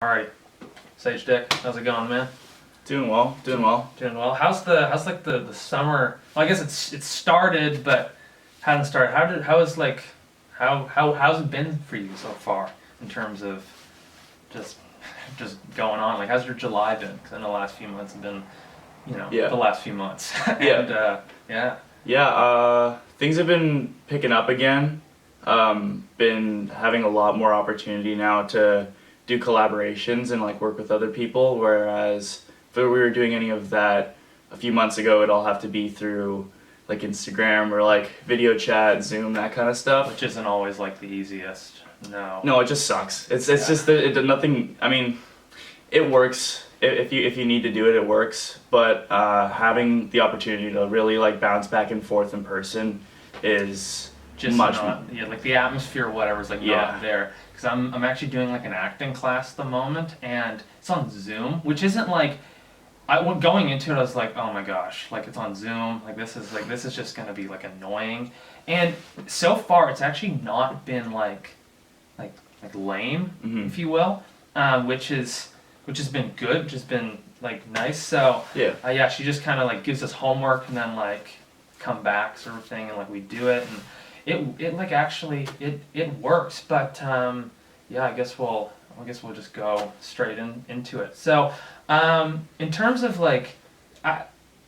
Alright, Sage Dyck, how's it going, man? Doing well. Doing well. How's like the summer? Well, I guess it's started, but hasn't started. How's it been for you so far in terms of just just going on? Like, how's your July been? Because I know the last few months have been, Yeah. the last few months. Yeah. Yeah. Yeah, things have been picking up again. Been having a lot more opportunity now to do collaborations and like work with other people, whereas if we were doing any of that a few months ago, it'd all have to be through like Instagram or like video chat, Zoom, that kind of stuff. Which isn't always like the easiest. No. No, it just sucks. It's just that nothing. I mean, it works. If you need to do it, it works. But having the opportunity to really like bounce back and forth in person is Just much not, yeah, like the atmosphere, or whatever, is like not there. Because I'm actually doing like an acting class at the moment, and it's on Zoom, which isn't like going into it. I was like, oh my gosh, like it's on Zoom. Like this is just gonna be like annoying. And so far, it's actually not been like lame, if you will, which has been good, which has been like nice. So yeah, she just kind of like gives us homework and then like come back sort of thing, and like we do it, and it like actually it works. But yeah, I guess we'll just go straight into it. So in terms of like,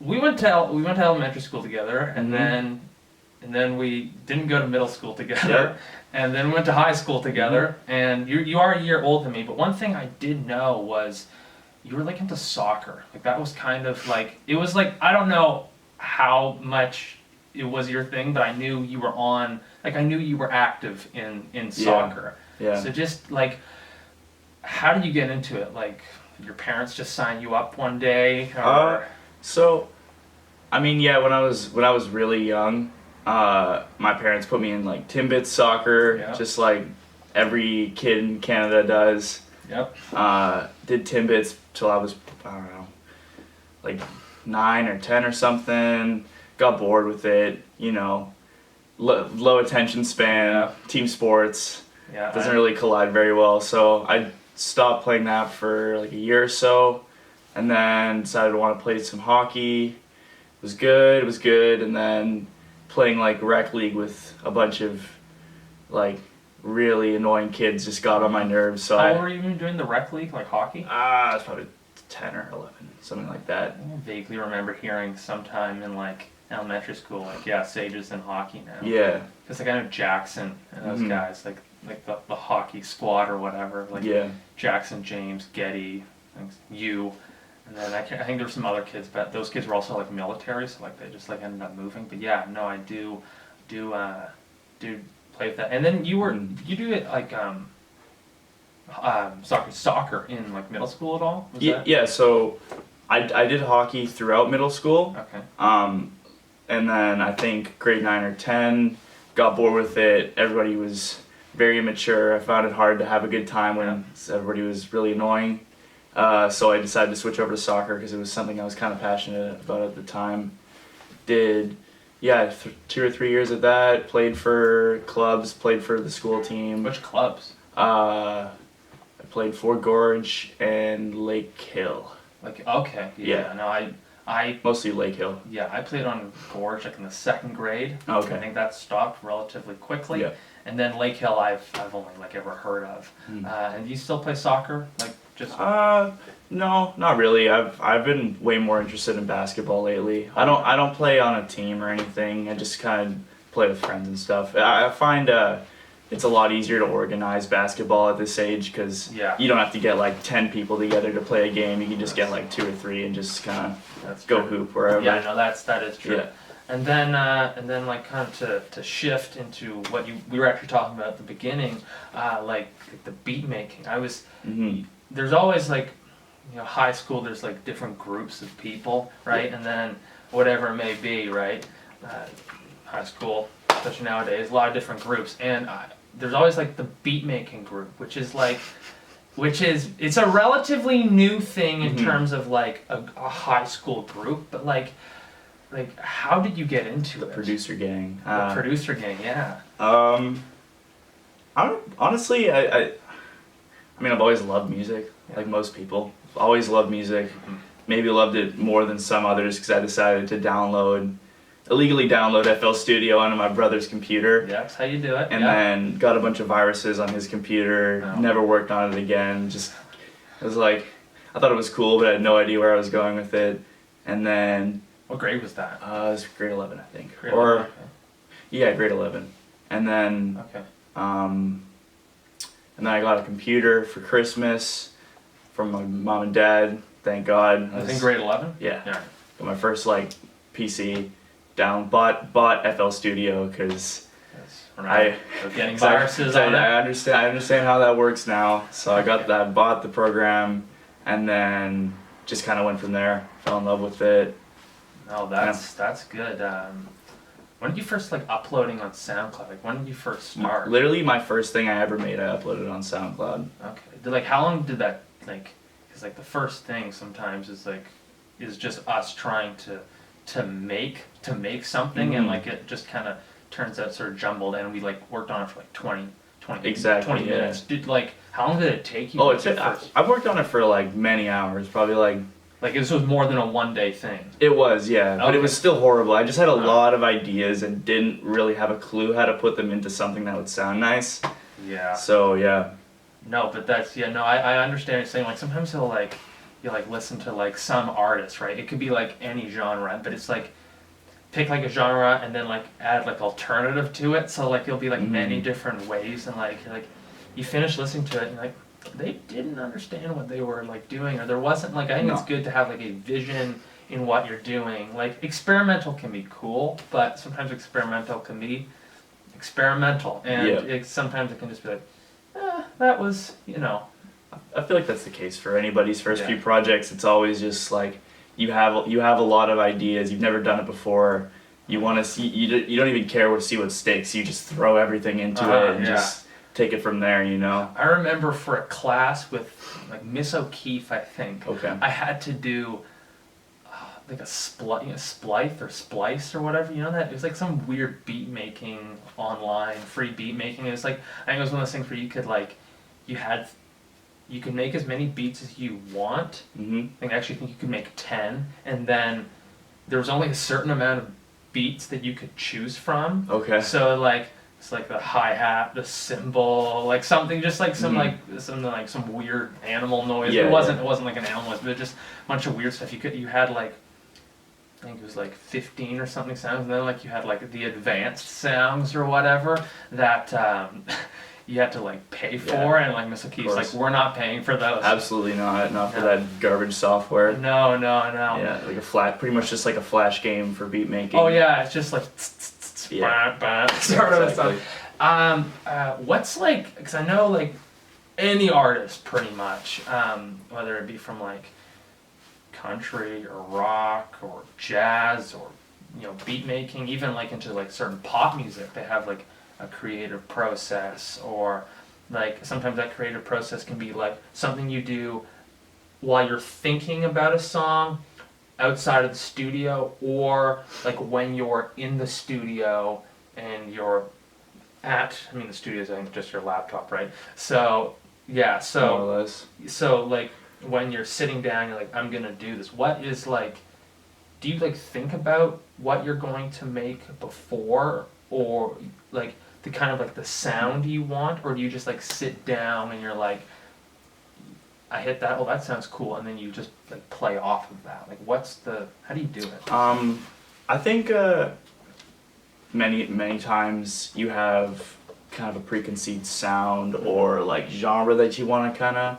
we went to elementary school together, and then we didn't go to middle school together. And then we went to high school together, and you are a year older than me, but one thing I did know was you were like into soccer. Like that was kind of like, it was like, I don't know how much it was your thing, but I knew you were I knew you were active in soccer. Yeah. So just like, how did you get into it? Like, did your parents just sign you up one day? Or? So, I mean, yeah, when I was really young, my parents put me in like Timbits soccer, just like every kid in Canada does. Yep. Did Timbits till I was, I don't know, like 9 or 10 or something. Got bored with it, low attention span, team sports. Yeah. Doesn't really collide very well. So I stopped playing that for like a year or so, and then decided to want to play some hockey. It was good, and then playing like rec league with a bunch of like really annoying kids just got on my nerves. So how were you even doing the rec league, like hockey? I was probably 10 or 11, something like that. I vaguely remember hearing sometime in like elementary school, like, yeah, Sage is in hockey now. Yeah. Because like I know Jackson and those guys, like the hockey squad or whatever, like Jackson, James, Getty, you. And then I think there's some other kids, but those kids were also like military, so like they just like ended up moving. But yeah, no, I do play with that. And then you do it like soccer in like middle school at all? Yeah. So I did hockey throughout middle school. Okay. And then I think grade 9 or 10, got bored with it. Everybody was very immature. I found it hard to have a good time when everybody was really annoying. So I decided to switch over to soccer because it was something I was kind of passionate about at the time. Did 2 or 3 years of that. Played for clubs. Played for the school team. Which clubs? I played Fort Gorge and Lake Hill. Like, okay, yeah. No, I mostly Lake Hill. Yeah, I played on Gorge like in the 2nd grade. Okay. I think that stopped relatively quickly. Yeah. And then Lake Hill, I've only like ever heard of. And do you still play soccer? Like just? No, not really. I've been way more interested in basketball lately. I don't play on a team or anything. I just kind of play with friends and stuff. I find it's a lot easier to organize basketball at this age because you don't have to get like 10 people together to play a game. You can just get like 2 or 3 and just kind of go hoop wherever. Yeah, no, that is true. Yeah. And then like kind of to shift into what we were actually talking about at the beginning, like the beat making. There's always like, high school, there's like different groups of people, right? And then whatever it may be, right? High school, especially nowadays, a lot of different groups, and there's always like the beat making group, which is it's a relatively new thing in terms of like a high school group, but like how did you get into it? Producer gang. The producer gang, yeah. Honestly, I mean, I've always loved music. like most people. Always loved music. Maybe loved it more than some others because I decided to illegally download FL Studio onto my brother's computer. Yeah, that's how you do it. And then got a bunch of viruses on his computer. Oh. Never worked on it again. Just, it was like, I thought it was cool, but I had no idea where I was going with it. And then... What grade was that? It was grade 11, I think. Grade 11, okay. Yeah, grade 11. And then... Okay. And then I got a computer for Christmas from my mom and dad. Thank God. I was in grade 11? Yeah. Yeah. Got my first like PC bought FL Studio because we're getting viruses on it. I understand how that works now. So I got that, bought the program, and then just kind of went from there. Fell in love with it. Oh, that's good. When did you first like uploading on SoundCloud? Like when did you first start? Literally, my first thing I ever made, I uploaded on SoundCloud. Okay. Like how long did that like? Because like the first thing sometimes is just us trying to make something, and like it just kind of turns out sort of jumbled, and we like worked on it for like 20 minutes. Like how long did it take you? I worked on it for like many hours, probably like this was more than a one-day thing. It was, yeah, okay. But it was still horrible. I just had a lot of ideas and didn't really have a clue how to put them into something that would sound nice. Yeah. So yeah. No, but that's I understand what you're saying. Like sometimes you listen to like some artists, right? It could be like any genre, but it's like pick like a genre and then like add like alternative to it. So like there'll be like many different ways, and like you finish listening to it and you're like, they didn't understand what they were like doing, or there wasn't like, I think it's good to have like a vision in what you're doing. Like experimental can be cool, but sometimes experimental can be experimental, and sometimes it can just be like, that was, I feel like that's the case for anybody's first few projects. It's always just like you have a lot of ideas. You've never done it before. You want to see. You don't even care to see what sticks. You just throw everything into it and just take it from there. I remember for a class with like Miss O'Keefe, I think. Okay. I had to do like a splice or whatever. You know that? It was like some weird beat making online, free beat making. It was like, I think it was one of those things where you could like, you can make as many beats as you want. I actually think you could make 10, and then there was only a certain amount of beats that you could choose from. Okay. So like, it's like the hi-hat, the cymbal, like something, just like some some weird animal noise. It wasn't like an animal noise, but just a bunch of weird stuff. You had like, I think it was like 15 or something sounds, and then like you had like the advanced sounds or whatever that you had to like pay for, and like Miss O'Keefe's like, we're not paying for those. Absolutely not for that garbage software. No. Yeah, like pretty much just like a flash game for beat making. Oh yeah, it's just like sort of stuff. What's like, because I know like any artist pretty much, whether it be from like country or rock or jazz or beat making, even like into like certain pop music, they have like a creative process, or like sometimes that creative process can be like something you do while you're thinking about a song outside of the studio, or like when you're in the studio and you're the studio's I think just your laptop, right? So yeah, more or less. So like when you're sitting down, you're like, I'm gonna do this. What is like, do you like think about what you're going to make before, or like the kind of like the sound you want, or do you just like sit down and you're like, I hit that, oh that sounds cool, and then you just like play off of that? Like how do you do it? I think many times you have kind of a preconceived sound or like genre that you want to kind of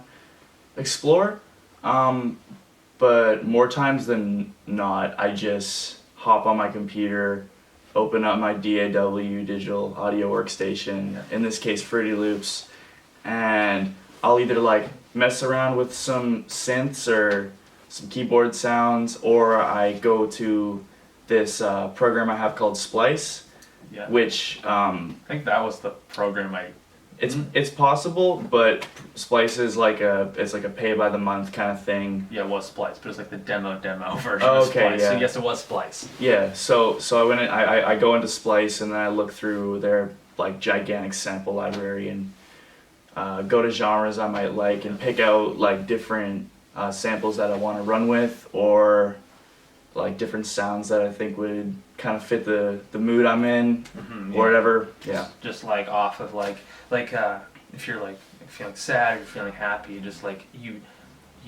explore, but more times than not I just hop on my computer, open up my DAW, digital audio workstation, in this case Fruity Loops, and I'll either like mess around with some synths or some keyboard sounds, or I go to this program I have called Splice, which I think that was the program it's possible, but Splice is like it's like a pay by the month kind of thing. Yeah, it was Splice, but it was like the demo version of Splice. Yeah. So yes, it was Splice. Yeah, so I went in, I go into Splice, and then I look through their like gigantic sample library, and go to genres I might like and pick out like different samples that I want to run with, or like different sounds that I think would kind of fit the mood I'm in, or whatever. Yeah. Just like off of like if you're like feeling sad, or you're feeling happy, you just like you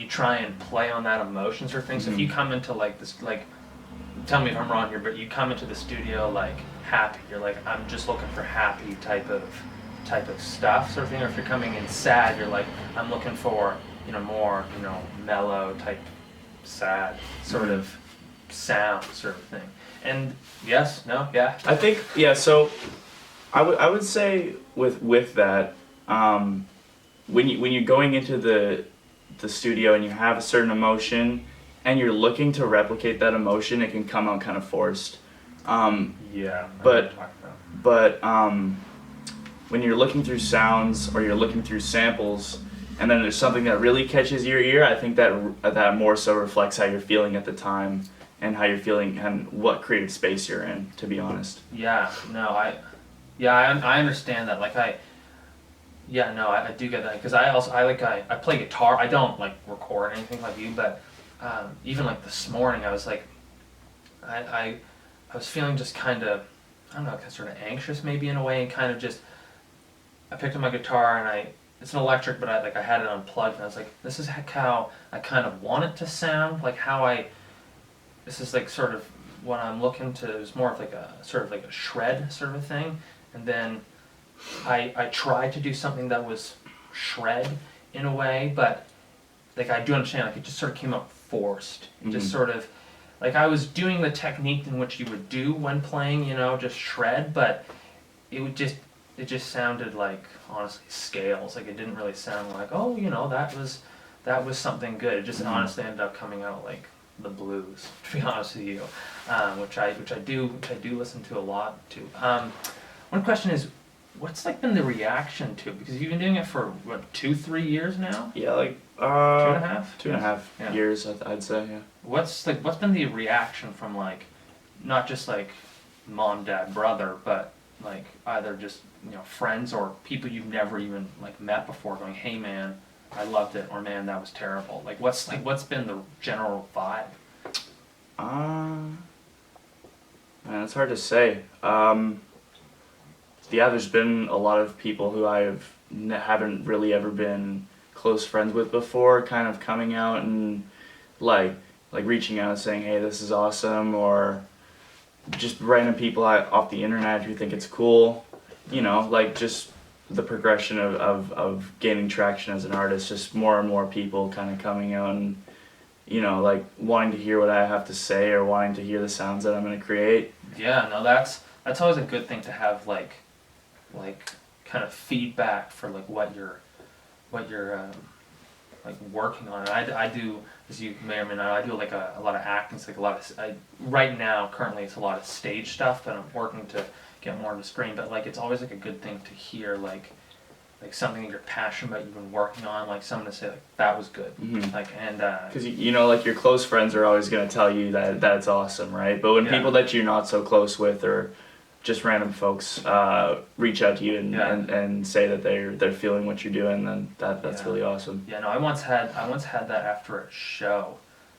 try and play on that emotions or things. So if you come into like this, like, tell me if I'm wrong here, but you come into the studio like happy, you're like, I'm just looking for happy type of stuff sort of thing. Or if you're coming in sad, you're like, I'm looking for, more, mellow type sad sort of sound sort of thing. And yes, no, yeah. I think, yeah, so I would say with that, when you're going into the studio and you have a certain emotion and you're looking to replicate that emotion, it can come out kind of forced. But when you're looking through sounds or you're looking through samples, and then there's something that really catches your ear, I think that more so reflects how you're feeling at the time and how you're feeling and what creative space you're in, to be honest. Yeah, no, I understand that. Like I do get that, because I play guitar. I don't like record anything like you, but even like this morning I was like, I was feeling just kind of, I don't know, sort of anxious maybe in a way, and kind of just, I picked up my guitar and it's an electric, but I had it unplugged, and I was like, this is how I kind of want it to sound, like this is like sort of what I'm looking to. It was more of like a sort of like a shred sort of a thing, and then I tried to do something that was shred in a way, but like I do understand, like it just sort of came out forced. It just sort of, like I was doing the technique in which you would do when playing, just shred, but it just sounded like, honestly, scales. Like it didn't really sound like, oh, that was something good. It just honestly ended up coming out like the blues, to be honest with you, which I do listen to a lot too. One question is, what's like been the reaction to it? Because you've been doing it for what, 2-3 years now? Yeah, like 2.5? 2.5 years, I'd say. Yeah. What's been the reaction from like, not just like mom, dad, brother, but like either just friends or people you've never even like met before, going, hey man, I loved it, or man, that was terrible. Like what's been the general vibe? Man, it's hard to say. Yeah, there's been a lot of people who I haven't really ever been close friends with before, kind of coming out and like reaching out and saying, hey, this is awesome, or just random people off the internet who think it's cool, like just the progression of gaining traction as an artist, just more and more people kind of coming out and, like wanting to hear what I have to say or wanting to hear the sounds that I'm going to create. Yeah, no, that's always a good thing to have, like kind of feedback for like what you're like working on. And I do, as you may or may not, I do like a lot of acting. It's like a lot of, right now currently it's a lot of stage stuff, but I'm working to get more into screen. But like it's always like a good thing to hear like something that you're passionate about, you've been working on, like someone to say like that was good. Like, and because like your close friends are always going to tell you that it's awesome, right? But when people that you're not so close with, or just random folks reach out to you and say that they're feeling what you're doing, then that's really awesome. Yeah, no, I once had that after a show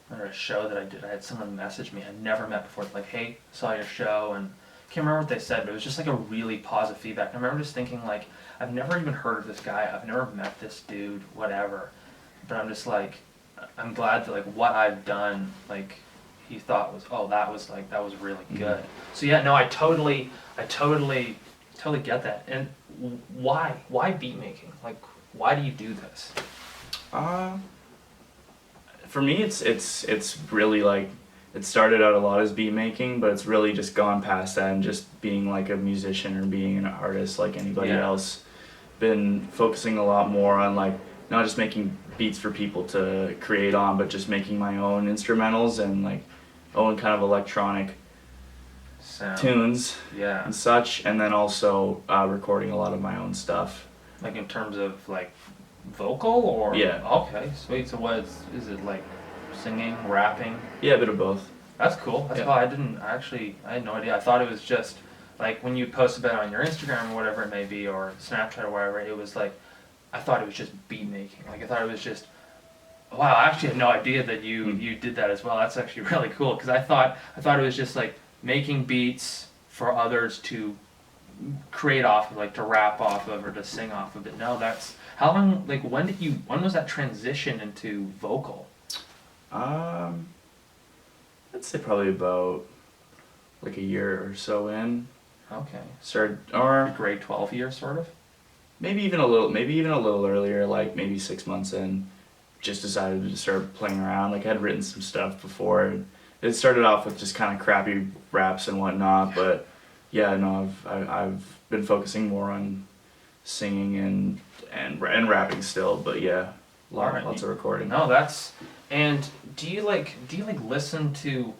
that I did. I had someone message me I'd never met before, like, hey, saw your show, and I can't remember what they said, but it was just like a really positive feedback. And I remember just thinking like, I've never even heard of this guy, I've never met this dude, whatever, but I'm just like, I'm glad that like what I've done, like he thought was, oh, that was really good. So yeah, no, I totally get that. And why beat making? Like, why do you do this? For me, it's really like, it started out a lot as beat making, but it's really just gone past that and just being like a musician or being an artist like anybody else. Been focusing a lot more on like not just making beats for people to create on, but just making my own instrumentals and like own kind of electronic tunes and such, and then also recording a lot of my own stuff. Like in terms of like vocal or? Yeah. Okay, sweet. So what is it, like singing, rapping? Yeah, a bit of both. That's cool. That's cool. I had no idea. I thought it was just like when you post about it on your Instagram or whatever it may be, or Snapchat or whatever, it was like I thought it was just beat making. Like I thought it was just, wow, I actually had no idea that you did that as well. That's actually really cool because I thought it was just like making beats for others to create off of, like to rap off of or to sing off of it. No, that's how long. Like when was that transition into vocal? I'd say probably about like a year or so in. Okay. Started or Grade 12 year sort of. maybe even a little earlier, like maybe 6 months in. Just decided to start playing around. Like I had written some stuff before. It started off with just kind of crappy raps and whatnot, but yeah, no, I've been focusing more on singing and rapping still, but yeah, lots of recording. No, that's. And do you like listen to?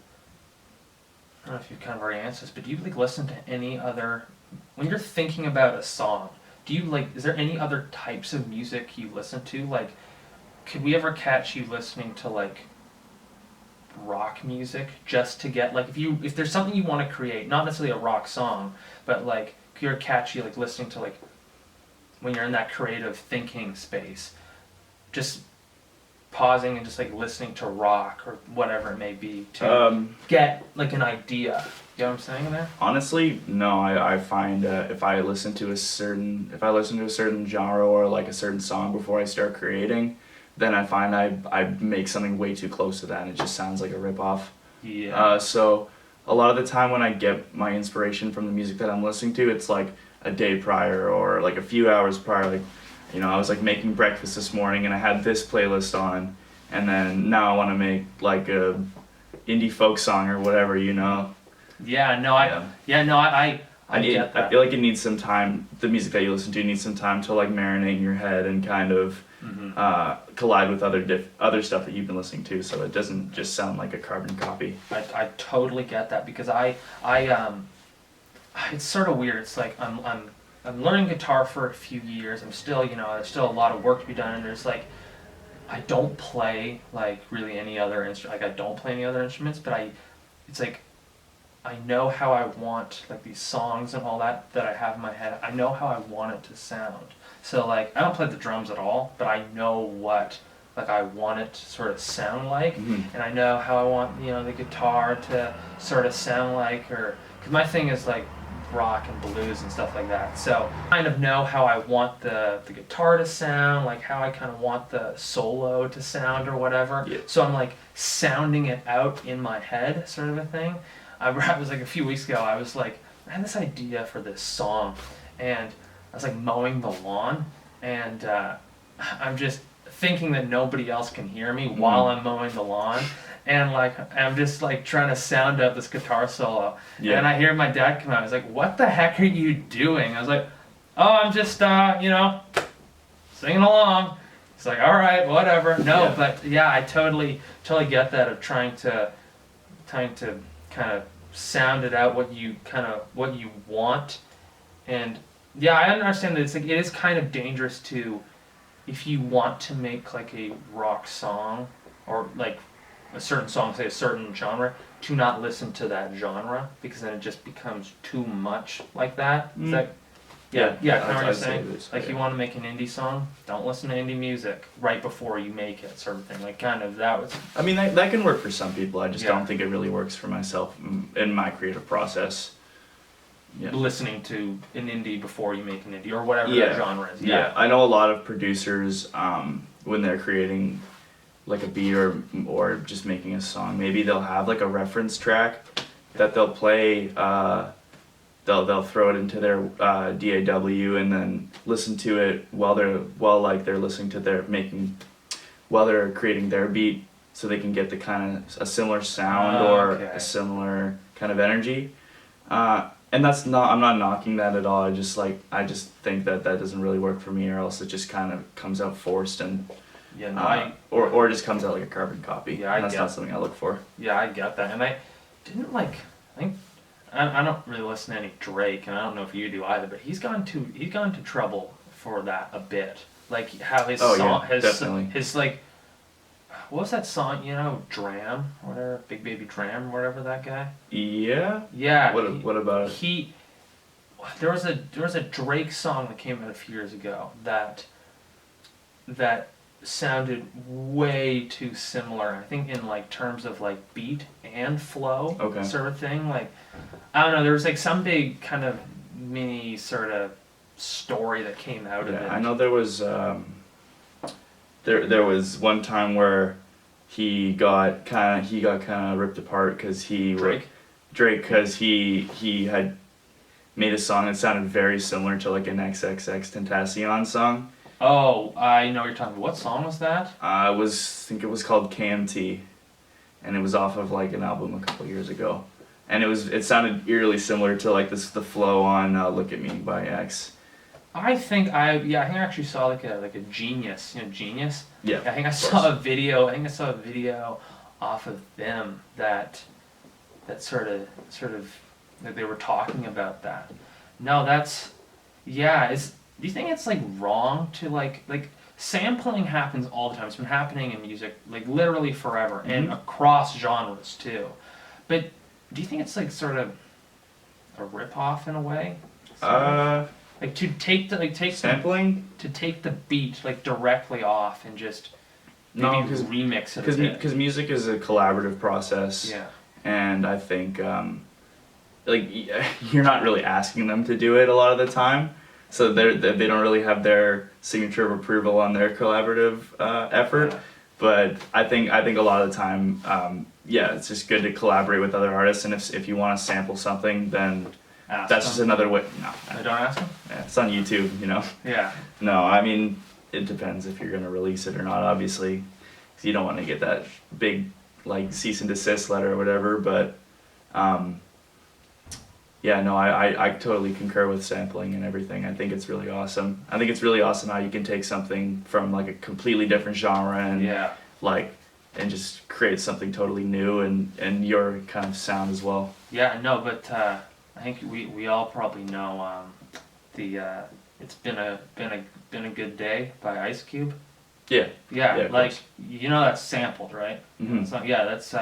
I don't know if you kind of already answered this, but do you like listen to any other? When you're thinking about a song, do you like? Is there any other types of music you listen to? Like, could we ever catch you listening to like rock music just to get like if there's something you want to create, not necessarily a rock song, but like could you ever catch you like listening to like when you're in that creative thinking space, just pausing and just like listening to rock or whatever it may be to get like an idea. You know what I'm saying there? Honestly, no. I find if I listen to a certain genre or like a certain song before I start creating, then I find I make something way too close to that and it just sounds like a ripoff. Yeah. So a lot of the time when I get my inspiration from the music that I'm listening to, it's like a day prior or like a few hours prior. Like, you know, I was like making breakfast this morning and I had this playlist on, and then now I want to make like a indie folk song or whatever, you know. Yeah. No. I get that. I feel like it needs some time. The music that you listen to needs some time to like marinate in your head and kind of collide with other stuff that you've been listening to, so it doesn't just sound like a carbon copy. I totally get that because it's sort of weird. It's like I'm learning guitar for a few years. I'm still, there's still a lot of work to be done, and there's like I don't play like really any other instrument. Like I don't play any other instruments, but it's like I know how I want like these songs and all that I have in my head. I know how I want it to sound. So like I don't play the drums at all, but I know what like I want it to sort of sound like, and I know how I want the guitar to sort of sound like, or because my thing is like rock and blues and stuff like that. So I kind of know how I want the guitar to sound, like how I kind of want the solo to sound or whatever. Yeah. So I'm like sounding it out in my head, sort of a thing. I was like a few weeks ago, I was like, I had this idea for this song, and I was like mowing the lawn, and I'm just thinking that nobody else can hear me while I'm mowing the lawn, and like I'm just like trying to sound out this guitar solo, and I hear my dad come out. He's like, "What the heck are you doing?" I was like, "Oh, I'm just singing along." It's like, "All right, whatever." No, but yeah, I totally get that of trying to kind of sound it out what you want, and yeah, I understand that it's like it is kind of dangerous to, if you want to make like a rock song or like a certain song, say a certain genre, to not listen to that genre because then it just becomes too much like that. Is that kind of what you're saying? Like you want to make an indie song, don't listen to indie music right before you make it, sort of thing. Like kind of that was. I mean that can work for some people. I just don't think it really works for myself in my creative process. Yeah. Listening to an indie before you make an indie or whatever that genre is. Yeah, I know a lot of producers when they're creating like a beat or just making a song, maybe they'll have like a reference track that they'll play. They'll throw it into their DAW and then listen to it while they're listening to while they're creating their beat, so they can get the kind of a similar sound or a similar kind of energy. And I'm not knocking that at all. I just think that doesn't really work for me, or else it just kind of comes out forced and or it just comes out like a carbon copy. Yeah, that's not something I look for. Yeah, I get that, and I don't really listen to any Drake, and I don't know if you do either, but he's gone to trouble for that a bit. Like how his his like, what was that song? Dram, or whatever, Big Baby Dram, or whatever that guy. Yeah. Yeah. What about it? There was a Drake song that came out a few years ago that that sounded way too similar. I think in like terms of like beat and flow, sort of thing. Like, I don't know. There was like some big kind of mini sort of story that came out of it. I know there was there was one time where he got kind of ripped apart because Drake because he had made a song that sounded very similar to like an XXXTentacion song. Oh, I know what you're talking about. What song was that? I think it was called KMT, and it was off of like an album a couple years ago, and it sounded eerily similar to like the flow on "Look at Me" by X. I think I actually saw like a Genius, Genius. Yeah. I think I saw a video. I think I saw a video off of them that sort of that they were talking about that. No, do you think it's like wrong to like sampling happens all the time? It's been happening in music like literally forever and across genres too. But do you think it's like sort of a rip-off in a way? Like to take sampling to take the beat like directly off and just remix it because music is a collaborative process. Yeah. And I think like you're not really asking them to do it a lot of the time, so they don't really have their signature of approval on their collaborative effort. Yeah. But I think a lot of the time, it's just good to collaborate with other artists, and if you want to sample something, then that's just another way. No, don't ask them. Yeah, it's on YouTube, Yeah. No, I mean it depends if you're gonna release it or not. Obviously, 'cause you don't want to get that big like cease and desist letter or whatever. But I totally concur with sampling and everything. I think it's really awesome. I think it's really awesome how you can take something from like a completely different genre and just create something totally new and your kind of sound as well. Yeah, no, but I think we all probably know it's been a good day by Ice Cube. Yeah. Yeah, like that's sampled, right? Mm-hmm. So that's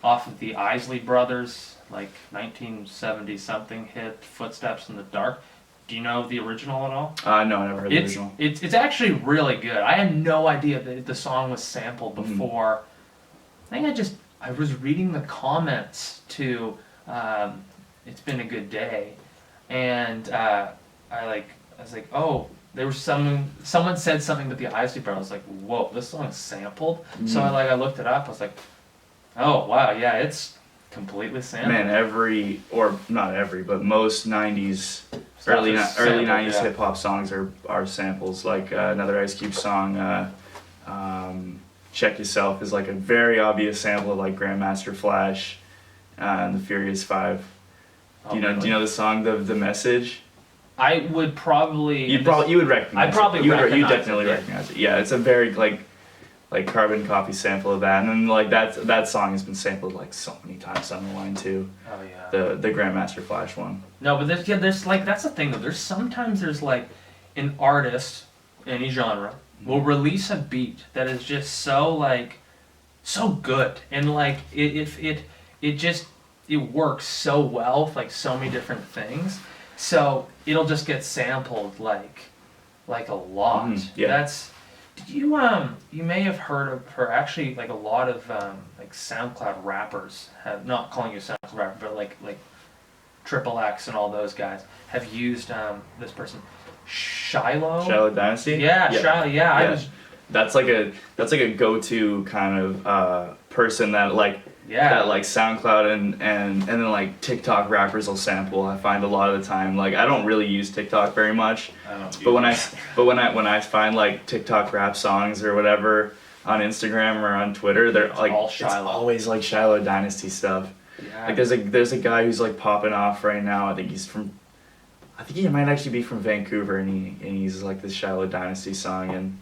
off of the Isley Brothers, like 1970 something hit "Footsteps in the Dark." Do you know the original at all? No, I never heard the original. It's actually really good. I had no idea that the song was sampled before. I think I was reading the comments to "It's Been a Good Day," and I was like, oh. There was someone said something to the Isley Brothers. I was like, whoa, this song's sampled? Mm-hmm. So I looked it up. I was like, oh wow, yeah, it's completely sampled. Man, not every, but most '90s, early '90s hip hop songs are samples. Like another Ice Cube song, "Check Yourself" is like a very obvious sample of like Grandmaster Flash, and the Furious Five. Do you know the song "The Message"? I would probably. You would recognize. I'd probably recognize. You definitely recognize it. Yeah, it's a very like carbon copy sample of that, and then like that song has been sampled like so many times down the line too. Oh yeah. The Grandmaster Flash one. No, but there's like that's the thing though. There's like an artist, any genre, will release a beat that is just so good, and like it works so well with like so many different things. So it'll just get sampled like a lot. Yeah. Did you may have heard of her actually like a lot of like SoundCloud rappers have, not calling you a SoundCloud rapper, but like Triple X and all those guys have used this person Shiloh Dynasty? Yeah. Shiloh, yeah. That's like a go-to kind of person that like SoundCloud and then like TikTok rappers will sample. I find a lot of the time, like I don't really use TikTok very much, but when I find like TikTok rap songs or whatever on Instagram or on Twitter, they're like it's always like Shiloh Dynasty stuff. Yeah. Like there's a guy who's like popping off right now. I think he might actually be from Vancouver, and he's like this Shiloh Dynasty song, and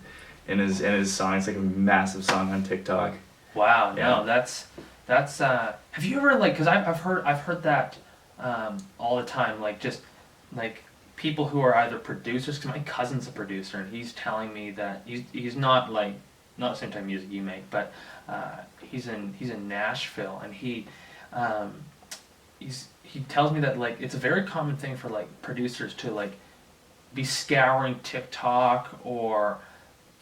in his song it's like a massive song on TikTok. Wow, no, that's have you ever because I've heard that all the time, like just like people who are either producers, because my cousin's a producer and he's telling me that he's not the same type of music you make, but he's in Nashville, and he tells me that like it's a very common thing for like producers to like be scouring TikTok or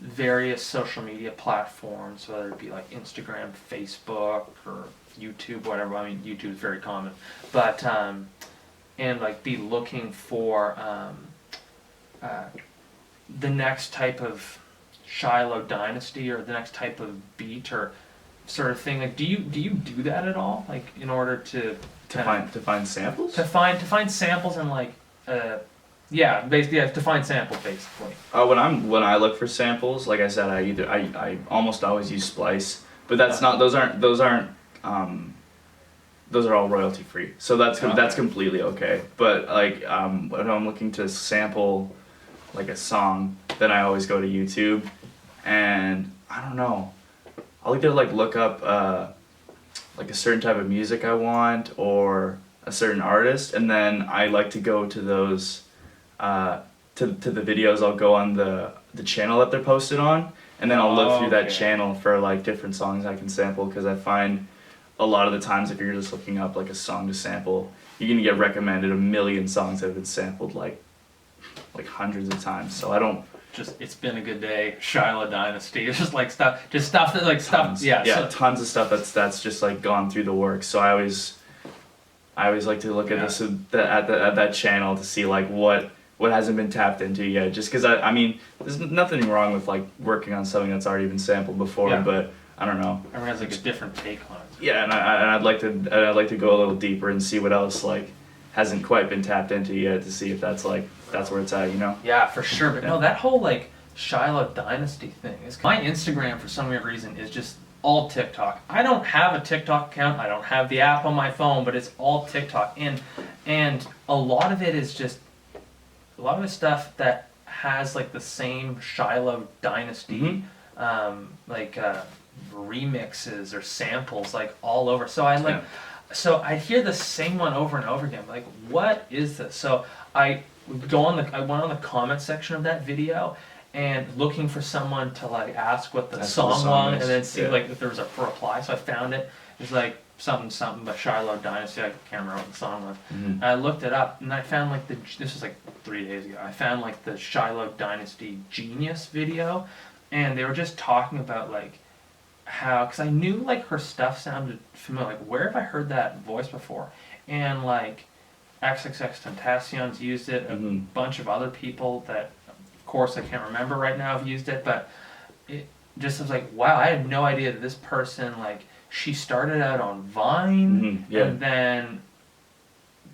various social media platforms, whether it be like Instagram, Facebook, or YouTube, whatever. I mean, YouTube is very common, but and like be looking for the next type of Shiloh dynasty or the next type of beat or sort of thing. Like, do you do that at all? Like, in order to find samples? To find samples and like yeah, basically to find samples basically. When I look for samples, like I said, I almost always use Splice, but those are all royalty free, so that's completely okay. But like when I'm looking to sample like a song, then I always go to YouTube, and I don't know, I'll either like look up like a certain type of music I want or a certain artist, and then I like to go to those to the videos. I'll go on the channel that they're posted on, and then I'll look through that channel for like different songs I can sample, because I find a lot of the times if you're just looking up like a song to sample, you're gonna get recommended a million songs that have been sampled like hundreds of times. So I don't just, it's been a good day, Shiloh Dynasty. It's just like stuff that like tons, stuff. Yeah, so, tons of stuff that's just like gone through the work. So I always like to look at this at that channel to see like what hasn't been tapped into yet. Just because I mean, there's nothing wrong with like working on something that's already been sampled before, but I don't know. Everyone has like a different take on it. Yeah, and I'd like to go a little deeper and see what else like hasn't quite been tapped into yet, to see if that's where it's at, you know? Yeah, for sure. But no, that whole like Shiloh Dynasty thing is, my Instagram for some weird reason is just all TikTok. I don't have a TikTok account. I don't have the app on my phone, but it's all TikTok, and a lot of it is just stuff that has like the same Shiloh Dynasty remixes or samples like all over. So I like. Yeah. So I'd hear the same one over and over again. Like, what is this? So I went on the comment section of that video and looking for someone to like ask what the song was, and then see like if there was a reply. So I found it. It was like something by Shiloh Dynasty. I can't remember what the song was. And I looked it up, and I found like this was like 3 days ago. I found like the Shiloh Dynasty Genius video, and they were just talking about like how, because I knew like her stuff sounded familiar, like where have I heard that voice before? And like XXXTentacion's used it, a bunch of other people that of course I can't remember right now have used it, but it just was like, wow, I had no idea that this person, like, she started out on Vine, and then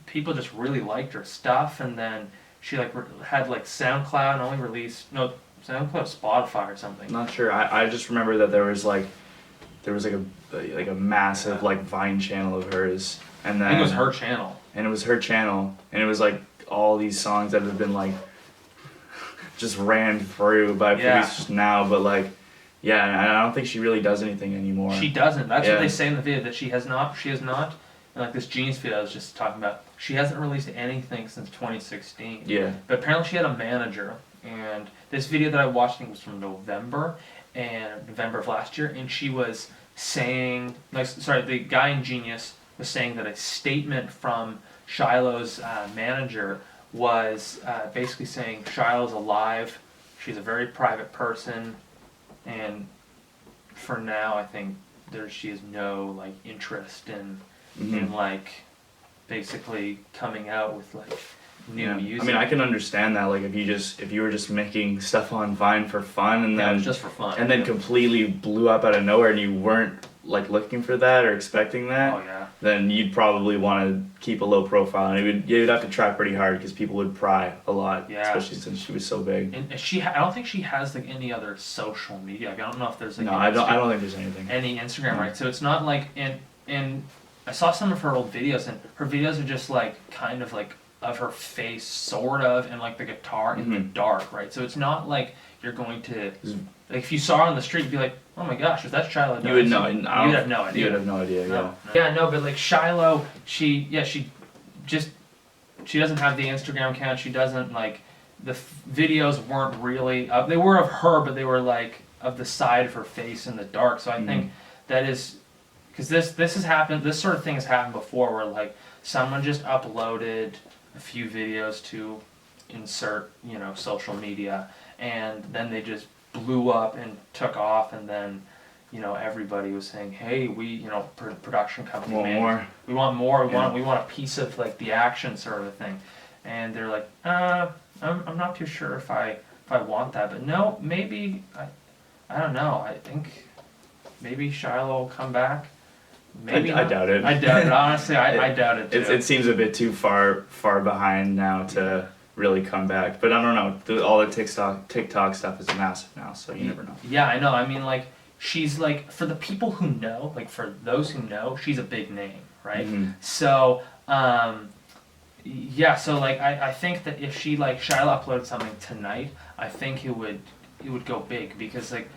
people just really liked her stuff, and then she like had like SoundCloud and only released SoundCloud, Spotify or something. Not sure. I just remember that there was like a massive like Vine channel of hers, and then I think it was her channel. And it was her channel, and it was like all these songs that have been like just ran through by producers now, but like and I don't think she really does anything anymore. She doesn't. That's what they say in the video, that she has not, and like this Genius video I was just talking about, she hasn't released anything since 2016. Yeah. But apparently she had a manager, and this video that I watched, I think, was from November of last year, and she was saying, the guy in Genius was saying that a statement from Shiloh's manager was basically saying Shiloh's alive, she's a very private person, and for now I think she has no like interest in like basically coming out with like new music. I mean, I can understand that, like if you were just making stuff on Vine for fun, and then it was just for fun, and then completely blew up out of nowhere, and you weren't like looking for that or expecting that, then you'd probably want to keep a low profile, and you'd have to try pretty hard because people would pry a lot, especially since she was so big. And I don't think she has like any other social media. Like, I don't know if there's like I don't think there's anything. Any Instagram, right? So it's not like, and I saw some of her old videos, and her videos are just like kind of like of her face, sort of, and like the guitar in the dark, right? So it's not like you're going to, like, if you saw her on the street, you'd be like, oh my gosh, is that Shiloh Dynasty? You would know. You'd have no idea. You would have no idea. No. Yeah, no, but like Shiloh, she doesn't have the Instagram account. She doesn't like, the videos weren't really they were of her, but they were like of the side of her face in the dark. So I think that is, because this has happened. This sort of thing has happened before, where like someone just uploaded a few videos to insert social media, and then they just blew up and took off, and then, you know, everybody was saying, hey, we, you know, production company, Want more. we want more, Yeah. we want a piece of like the action sort of thing, and they're like, I'm not too sure if I want that, but no, maybe I don't know, I think maybe Shiloh will come back. Maybe I doubt it. I doubt it. Honestly, I doubt it too. It seems a bit too far behind now to really come back. But I don't know. All the TikTok stuff is massive now, so you never know. Yeah, I know. I mean, like, she's like, for the people who know, like for those who know, she's a big name, right? Mhm. So, yeah. So like, I think that if she like Shiloh uploaded something tonight, I think it would go big because like.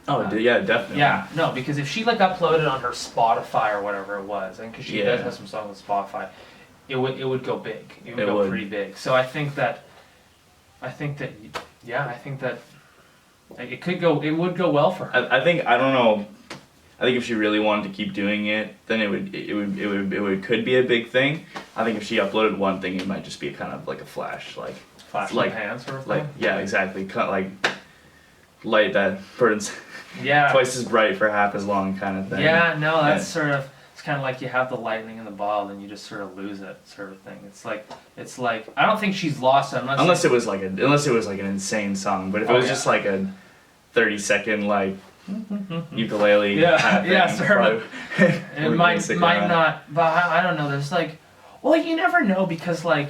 Oh, yeah, definitely. Yeah, no, because if she like uploaded on her Spotify or whatever it was, and because she does have some songs on Spotify, it would go big. It would go pretty big. So I think that like, it could go. It would go well for her. I think I don't know. I think if she really wanted to keep doing it, then it could be a big thing. I think if she uploaded one thing, it might just be kind of like a flash, like in the pan sort of thing. like yeah, exactly. Cut like light that burns. Yeah. Twice as bright for half as long, kind of thing. Yeah, no, that's sort of. It's kind of like you have the lightning in the bottle, and you just sort of lose it, sort of thing. It's like I don't think she's lost it unless it was like an insane song. But if it was just like a 30-second like ukulele kind of thing, yeah, sort of. It might around. not, but I don't know. There's like, well, you never know because like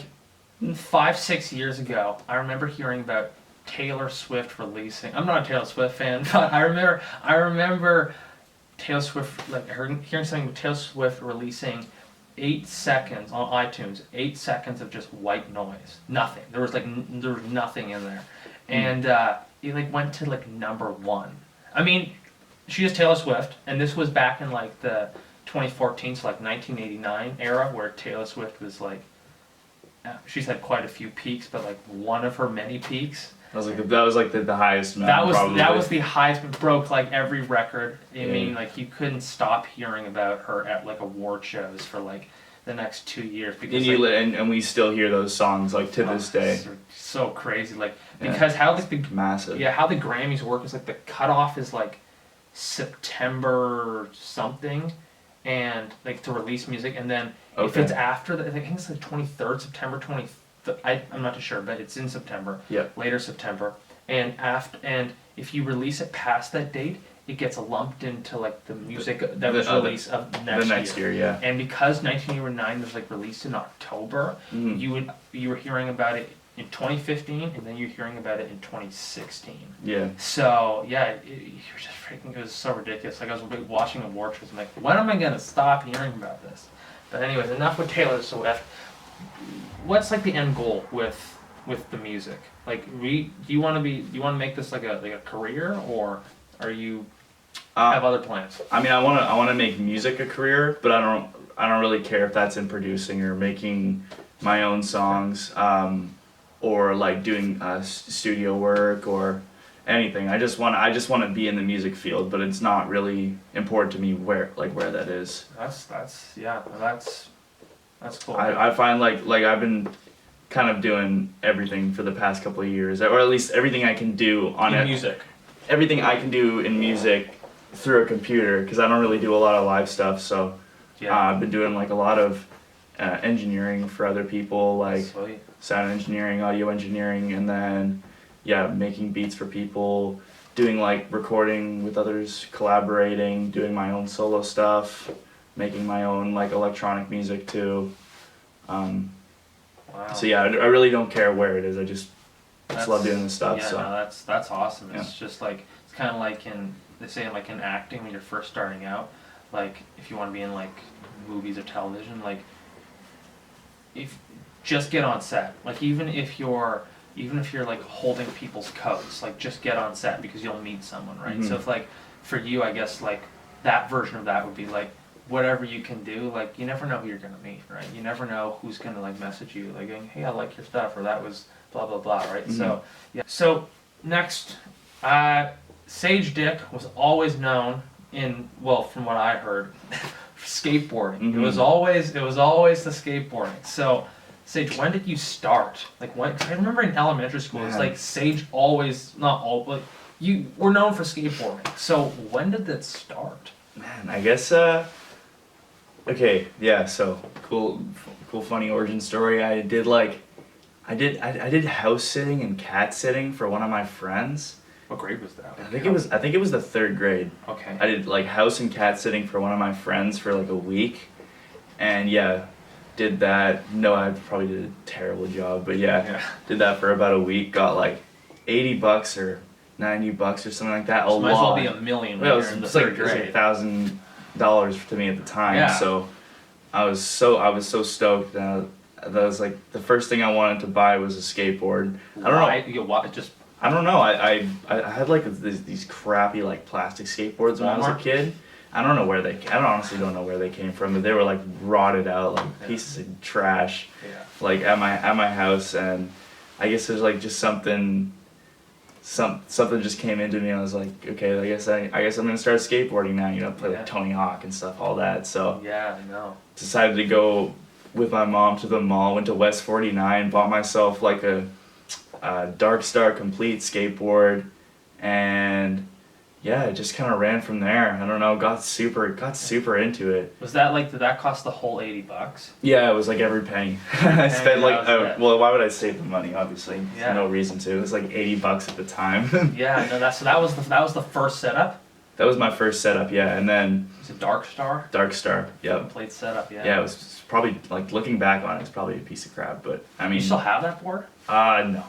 5-6 years ago, I remember hearing about Taylor Swift releasing. I'm not a Taylor Swift fan, but I remember Taylor Swift, like hearing something with Taylor Swift releasing 8 seconds on iTunes, 8 seconds of just white noise, nothing. There was nothing in there, and it like went to like #1. I mean, she is Taylor Swift, and this was back in like the 2014 to like 1989 era where Taylor Swift was like, she's had quite a few peaks, but like one of her many peaks. That was like the highest amount. That was the highest. It broke like every record. I mean, like you couldn't stop hearing about her at like award shows for like the next 2 years because and we still hear those songs like to this day. So crazy, like because how like the massive. Yeah, how the Grammys work is like the cutoff is like September something, and like to release music, and then if it's after that, I think it's like 23rd September 20th. I'm not too sure, but it's in September. Yeah. Later September, and if you release it past that date, it gets lumped into like the music that was released of next year. Yeah. And because 1989 was like released in October, you were hearing about it in 2015, and then you're hearing about it in 2016. Yeah. So yeah, it was just freaking. It was so ridiculous. Like I was watching award shows, I'm like, when am I gonna stop hearing about this? But anyways, enough with Taylor Swift. What's like the end goal with the music? Like, do you want to make this like a career, or are you have other plans? I mean, I want to make music a career, but I don't really care if that's in producing or making my own songs, or like doing studio work or anything. I just want to be in the music field, but it's not really important to me where that is. That's cool. I find like I've been kind of doing everything for the past couple of years, or at least everything I can do on music. Everything I can do in music through a computer, because I don't really do a lot of live stuff. So I've been doing like a lot of engineering for other people, like sound engineering, audio engineering, and then making beats for people, doing like recording with others, collaborating, doing my own solo stuff, making my own like electronic music too. Wow. So I really don't care where it is. I just love doing this stuff. Yeah, so. no, that's awesome. It's just like it's kind of like they say like in acting when you're first starting out, like if you want to be in like movies or television, like if just get on set. Like even if you're like holding people's coats, like just get on set because you'll meet someone, right? Mm-hmm. So if like for you, I guess like that version of that would be like whatever you can do, like you never know who you're gonna meet, right? You never know who's gonna like message you, like going, hey, I like your stuff, or that was blah blah blah, right? Mm-hmm. So So next, Sage Dyck was always known from what I heard, skateboarding. Mm-hmm. It was always the skateboarding. So Sage, when did you start? Like when? 'Cause I remember in elementary school, it's like Sage always not all, but you were known for skateboarding. So when did that start? Man, I guess okay, yeah, so cool funny origin story. I did house sitting and cat sitting for one of my friends. What grade was that? I think it was the 3rd grade. Okay. I did like house and cat sitting for one of my friends for like a week. And yeah, did that. No, I probably did a terrible job, but yeah. Did that for about a week, got like $80 or $90 or something like that. So might as well be $1 million when you're in the 3rd grade. It was like $1,000 to me at the time. Yeah. So I was so stoked. That was like the first thing I wanted to buy was a skateboard. I don't know. I had like these crappy like plastic skateboards when I was a kid. I honestly don't know where they came from, but they were like rotted out, like pieces of trash, like at my house. And I guess there's like just something just came into me. And I was like, okay, I guess I'm gonna start skateboarding now. You know, play like Tony Hawk and stuff, all that. So yeah, I know. Decided to go with my mom to the mall. Went to West 49, bought myself like a Dark Star Complete skateboard, and yeah, it just kind of ran from there. I don't know, got super into it. Was that like, did that cost the whole $80? Yeah, it was like every penny. I spent like, well, why would I save the money? Obviously, there's no reason to. It was like $80 at the time. Yeah, no, that was the first setup. That was my first setup, yeah, and then. Was it Dark Star? Dark Star, yep. Complete setup, yeah. Yeah, it was probably like looking back on it, it's probably a piece of crap, but I mean. You still have that board? No.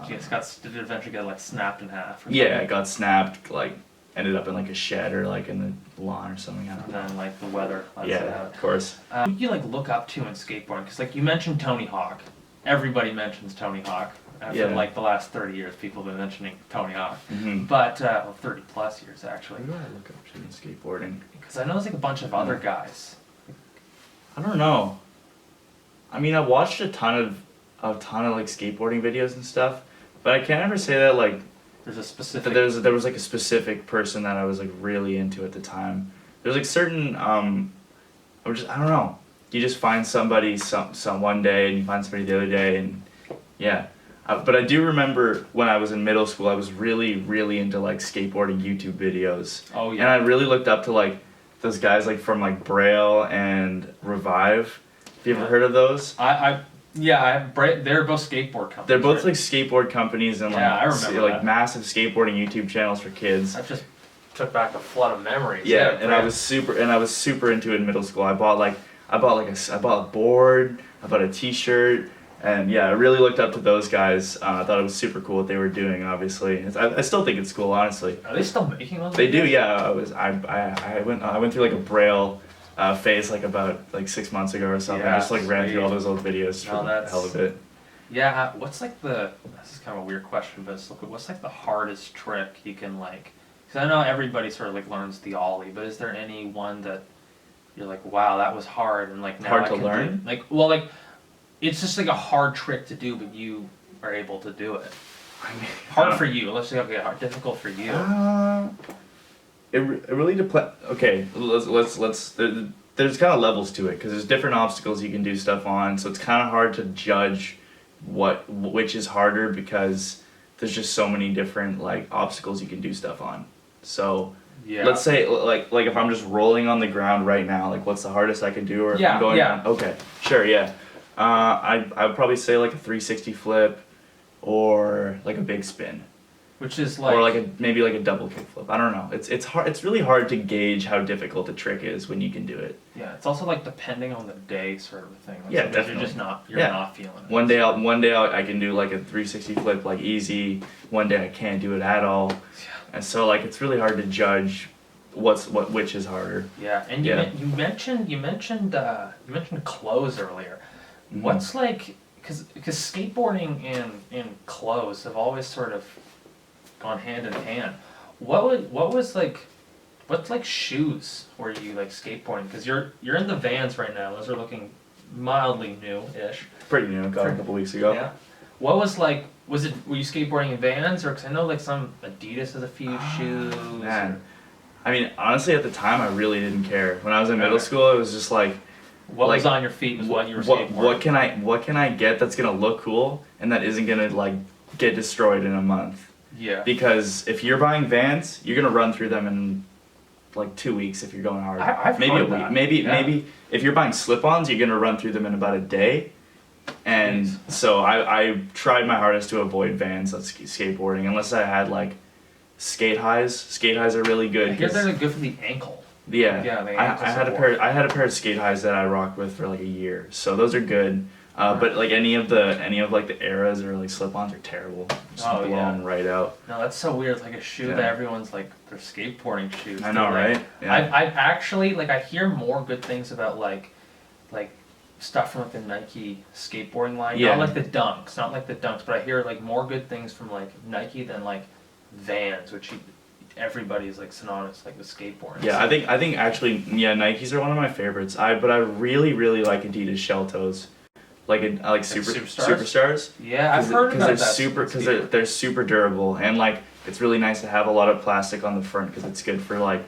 Did it eventually get like snapped in half? Or yeah, it got snapped, like ended up in like a shed or like in the lawn or something. I don't know. And then like the weather. Yeah, of course. Who do you like look up to in skateboarding? Because like you mentioned Tony Hawk. Everybody mentions Tony Hawk. After like the last 30 years, people have been mentioning Tony Hawk. Mm-hmm. But 30 plus years actually. Who do I look up to in skateboarding? Because I know there's like a bunch of other guys. I don't know. I mean, I watched a ton of like skateboarding videos and stuff, but I can't ever say that like there's a specific. There was like a specific person that I was like really into at the time. There's like certain I don't know. You just find somebody some one day and you find somebody the other day and yeah. But I do remember when I was in middle school, I was really into like skateboarding YouTube videos. Oh yeah. And I really looked up to like those guys like from like Braille and Revive. Have you ever heard of those? They're both skateboard companies. They're both like skateboard companies and I remember like massive skateboarding YouTube channels for kids. That just took back a flood of memories. Yeah, and I was super into it in middle school. I bought a board, I bought a T-shirt, and yeah, I really looked up to those guys. I thought it was super cool what they were doing. Obviously, I still think it's cool. Honestly. Are they still making those? They do. Yeah, I went through like a Braille phase like about like 6 months ago or something. I just like ran through all those old videos for the hell of it. Yeah, what's like this is kind of a weird question, but what's like the hardest trick you can like, because I know everybody sort of like learns the ollie, but is there any one that you're like, wow, that was hard, and like now hard I to can learn? do, like, well, like it's just like a hard trick to do, but you are able to do it. I mean, hard for you. Let's say difficult for you. It really depends. Okay, let's. There's kind of levels to it because there's different obstacles you can do stuff on, so it's kind of hard to judge which is harder because there's just so many different like obstacles you can do stuff on. So let's say like if I'm just rolling on the ground right now, like what's the hardest I can do, or if I'm going on, okay, sure, yeah. I would probably say like a 360 flip, or like a big spin. Which is like, or like maybe like a double kickflip. I don't know. It's hard. It's really hard to gauge how difficult a trick is when you can do it. Yeah, it's also like depending on the day sort of thing. Like yeah, definitely. You're just not feeling it. One day I can do like a 360 flip like easy. One day I can't do it at all. Yeah. And so like it's really hard to judge which is harder. Yeah, and you mentioned clothes earlier. Mm-hmm. What's like because skateboarding and clothes have always sort of gone hand in hand. What shoes were you like skateboarding? Because you're in the Vans right now. Those are looking mildly new-ish. Pretty new. Got a couple weeks ago. Yeah. What was like? Were you skateboarding in Vans, or because I know like some Adidas has a few shoes. Man, I mean honestly, at the time I really didn't care. When I was in middle school, it was just like. What was on your feet was what you were skateboarding. What can I get that's gonna look cool and that isn't gonna like get destroyed in a month? Yeah. Because if you're buying Vans, you're gonna run through them in like 2 weeks if you're going hard. I've maybe heard a week. that. Maybe if you're buying slip-ons, you're gonna run through them in about a day. And so I tried my hardest to avoid Vans on skateboarding unless I had like skate highs. Skate highs are really good. I hear they're good for the ankle. Yeah. Yeah, the I had a pair of skate highs that I rocked with for like a year. So those are good. But like any of like the eras or like slip-ons are terrible. Just blown right out. No, that's so weird. It's like a shoe that everyone's like their skateboarding shoes. I know, like, right? Yeah. I've actually like I hear more good things about like stuff from like the Nike skateboarding line. Yeah. Not like the Dunks, but I hear like more good things from like Nike than like Vans, which everybody's like synonymous like with skateboarding. Yeah, so. I think actually Nikes are one of my favorites. But I really like Adidas shell toes. I like superstars. Yeah, I've heard about that. Because they're super durable, and like it's really nice to have a lot of plastic on the front because it's good for like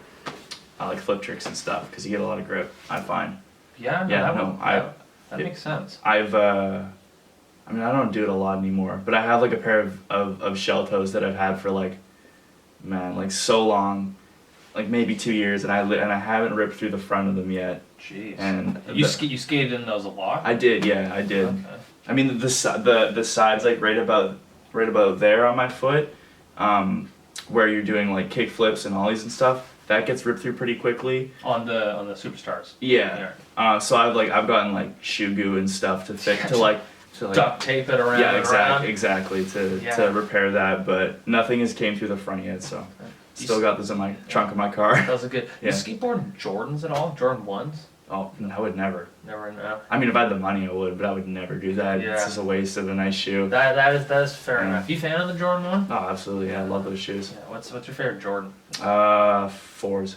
flip tricks and stuff because you get a lot of grip. I find. Yeah, that makes sense. I don't do it a lot anymore, but I have like a pair of shell toes that I've had for like so long, like maybe 2 years, and I haven't ripped through the front of them yet. Jeez. And you skated in those a lot? I did, yeah, I did. Okay. I mean the sides like right about there on my foot, where you're doing like kick flips and ollies and stuff, that gets ripped through pretty quickly. On the superstars. Yeah. So I've gotten like shoe goo and stuff to duct tape it around. Yeah, exactly to repair that, but nothing has came through the front yet, so. Still got those in my trunk of my car. Those are good. You skateboard Jordans at all? Jordan 1s? Oh, I would never. Never know. I mean, if I had the money, I would, but I would never do that. Yeah. It's just a waste of a nice shoe. That is fair enough. You fan of the Jordan 1? Oh, absolutely. Yeah, I love those shoes. Yeah. What's your favorite Jordan? Fours.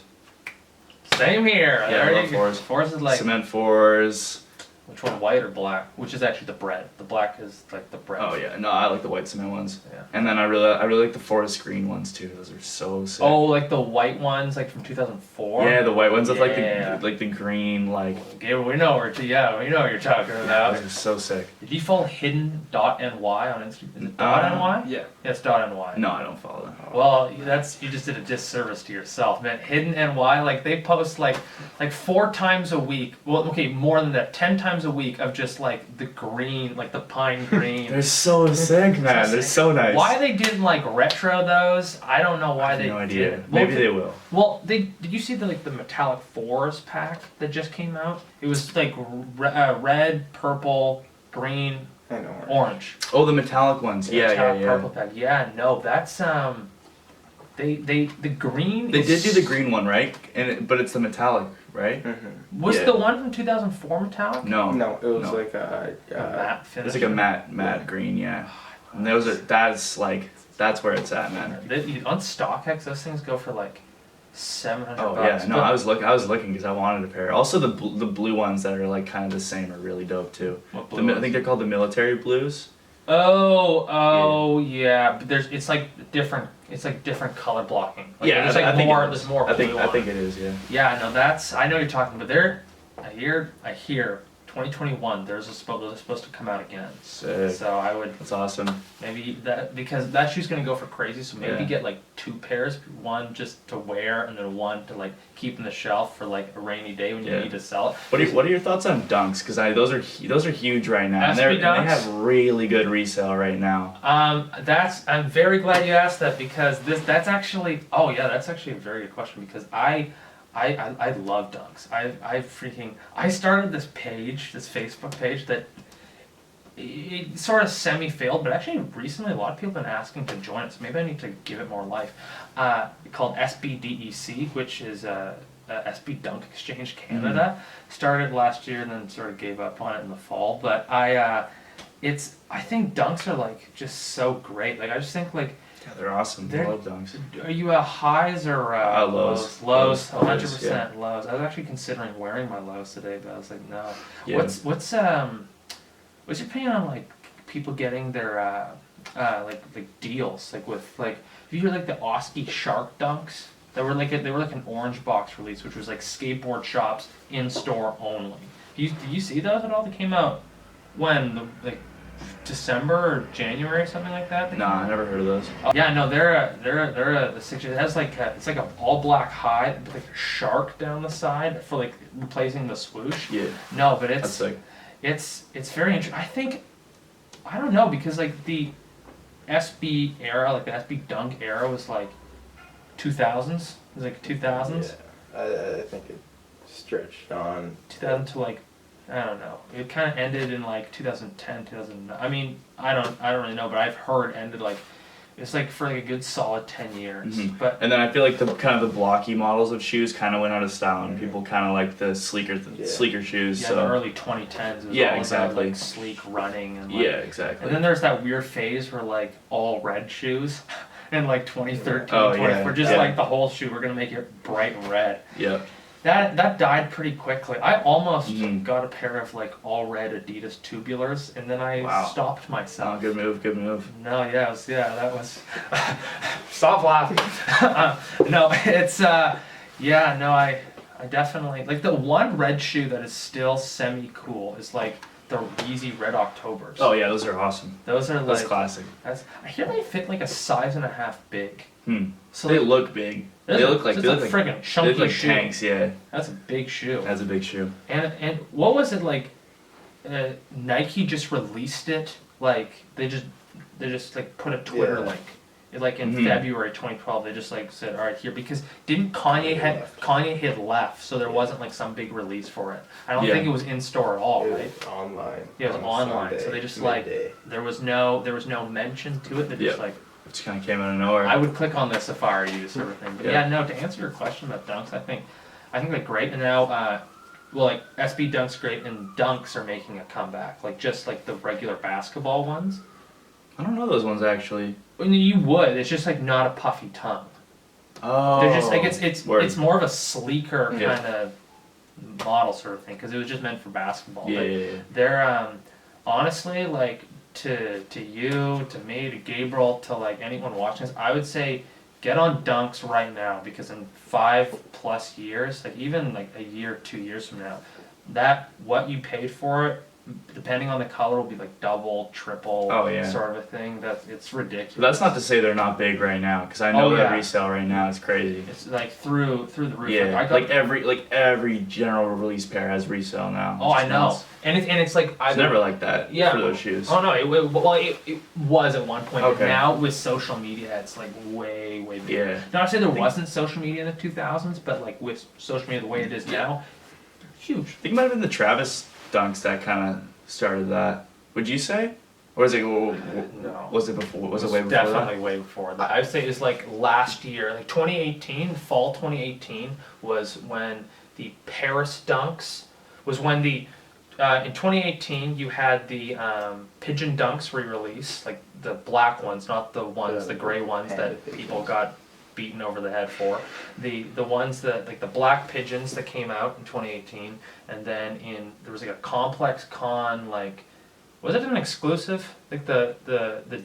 Same here. Yeah, I love fours. Fours is like cement fours. Which one, white or black? Which is actually the bread. The black is like the bread. Oh yeah, no, I like the white cement ones. Yeah. And then I really like the forest green ones too. Those are so sick. Oh, like the white ones, like from 2004. Yeah, the white ones with like the green like. Okay, we know what you're talking about. Those are so sick. Did you follow hidden.ny on Instagram? Is it .ny? Yeah. It's .ny. No, I don't follow that. Well, you just did a disservice to yourself, man. Hidden NY, like they post like 4 times a week. Well, okay, more than that, 10 times a week of just like the green, like the pine green. They're so sick, man. They're so nice. Why they didn't like retro those? I don't know why they. No idea. Didn't. Maybe they will. Well, did you see the metallic fours pack that just came out? It was like red, purple, green, and orange. Oh, the metallic ones. Yeah. Purple pack. Yeah, no, that's the green. They did do the green one, right? But it's the metallic, right? Mm-hmm. Was the one from 2004 metallic? No, it was like a matte finish. It's like a matte green, yeah. And that's where it's at, man. On StockX, those things go for like $700. Oh yeah, no, I was looking because I wanted a pair. Also, the blue ones that are like kind of the same are really dope too. What blue ones? I think they're called the military blues. Yeah, but it's like different color blocking. Like, Yeah, there's like more. There's more. I think it is. Yeah. Yeah, no, I know what you're talking about. I hear 2021. Those are supposed to come out again. Sick. So I would. That's awesome. Maybe because that shoe's gonna go for crazy. So maybe get like 2 pairs, one just to wear, and then one to like keep in the shelf for like a rainy day when you need to sell it. What are your thoughts on Dunks? Because those are huge right now. And they have really good resale right now. I'm very glad you asked that because that's actually a very good question because I love Dunks. I started this Facebook page that it sort of semi-failed, but actually recently a lot of people have been asking to join it, so maybe I need to give it more life. Called SBDEC, which is SB Dunk Exchange Canada. Started last year and then sort of gave up on it in the fall, but I think Dunks are like just so great. Like I just think like. Yeah, they're awesome. I love Dunks. Are you highs or lows? Lows, 100% lows. I was actually considering wearing my lows today, but I was like, no. Yeah. What's your opinion on like people getting their like deals like with like if you hear like the Oski Shark Dunks they were like an orange box release which was like skateboard shops in store only. Did you see those at all? They came out when December or January or something like that. Nah, I never heard of those. Yeah, no, they're the 60. It has like it's like an all black hide with like a shark down the side for like replacing the swoosh. Yeah. No, but That's sick. it's very interesting. I don't know because like the SB era, like the SB Dunk era was like 2000s. It was like 2000s. Yeah, I think it stretched on. 2000 to like I don't know. It kind of ended in like 2010, 2009. I mean, I don't really know, but I've heard it ended like it's like for like a good solid 10 years. Mm-hmm. But and then I feel like the kind of the blocky models of shoes kind of went out of style, and people kind of like the sleeker shoes. Yeah, so. the early 2010s. It was all about like sleek running and like, yeah, exactly. And then there's that weird phase where like all red shoes. In like 2013, oh, 2014, just like the whole shoe, we're gonna make it bright red. Yeah. That died pretty quickly. I almost got a pair of like all red Adidas tubulars, and then I stopped myself. Oh, good move. No, that was. Stop laughing. No, it's I definitely like the one red shoe that is still semi cool is like the Yeezy Red Octobers. Oh yeah, those are awesome. Those are that's like classic. I hear they fit like a size and a half big. So they look big. They look like friggin' chunky they look like shoe. tanks. Yeah. That's a big shoe. That's a big shoe. And what was it like? Nike just released it. Like they just like put a Twitter link. Like in February 2012, they just like said, all right, here, because didn't Kanye had left, so there wasn't like some big release for it. I don't think it was in store at all, right? It was online. Yeah, it was online. Sunday, so they just midday. Like there was no mention to it. They just like. It just kind of came out of nowhere. I would click on this if I were you, sort of thing. But yeah, no. To answer your question about dunks, I think they're great. And now, like SB Dunk's great, and dunks are making a comeback. Like just like the regular basketball ones. I don't know those ones actually. I mean, you would. It's just like not a puffy tongue. Oh. They're just like it's more of a sleeker kind of model sort of thing because it was just meant for basketball. Yeah. They're honestly like. To you, to me, to Gabriel, to like anyone watching this, I would say get on dunks right now because in 5+ years, like even like a year, 2 years from now, that what you paid for it, depending on the color, will be like double, triple, sort of a thing. It's ridiculous. But that's not to say they're not big right now, because I know that resale right now is crazy. It's like through the roof. Yeah, like every general release pair has resale now. Oh, I know. And it's like it's never like that for those shoes. Oh no, it was at one point. But now with social media, it's like way bigger. Yeah. Not to say there wasn't social media in the 2000s, but like with social media the way it is now, huge. I think it might have been the Travis dunks that kind of started that. Would you say? Or was it? No. Was it before? Was it way before? Definitely way before that. I would say it's like last year, like 2018, fall 2018 was when the Paris dunks was when the. In 2018, you had the Pigeon Dunks re-release, like the black ones, not the ones, the gray ones that people got beaten over the head for. The ones that, like the black pigeons that came out in 2018, and then there was like a Complex Con, like, was it an exclusive? Like the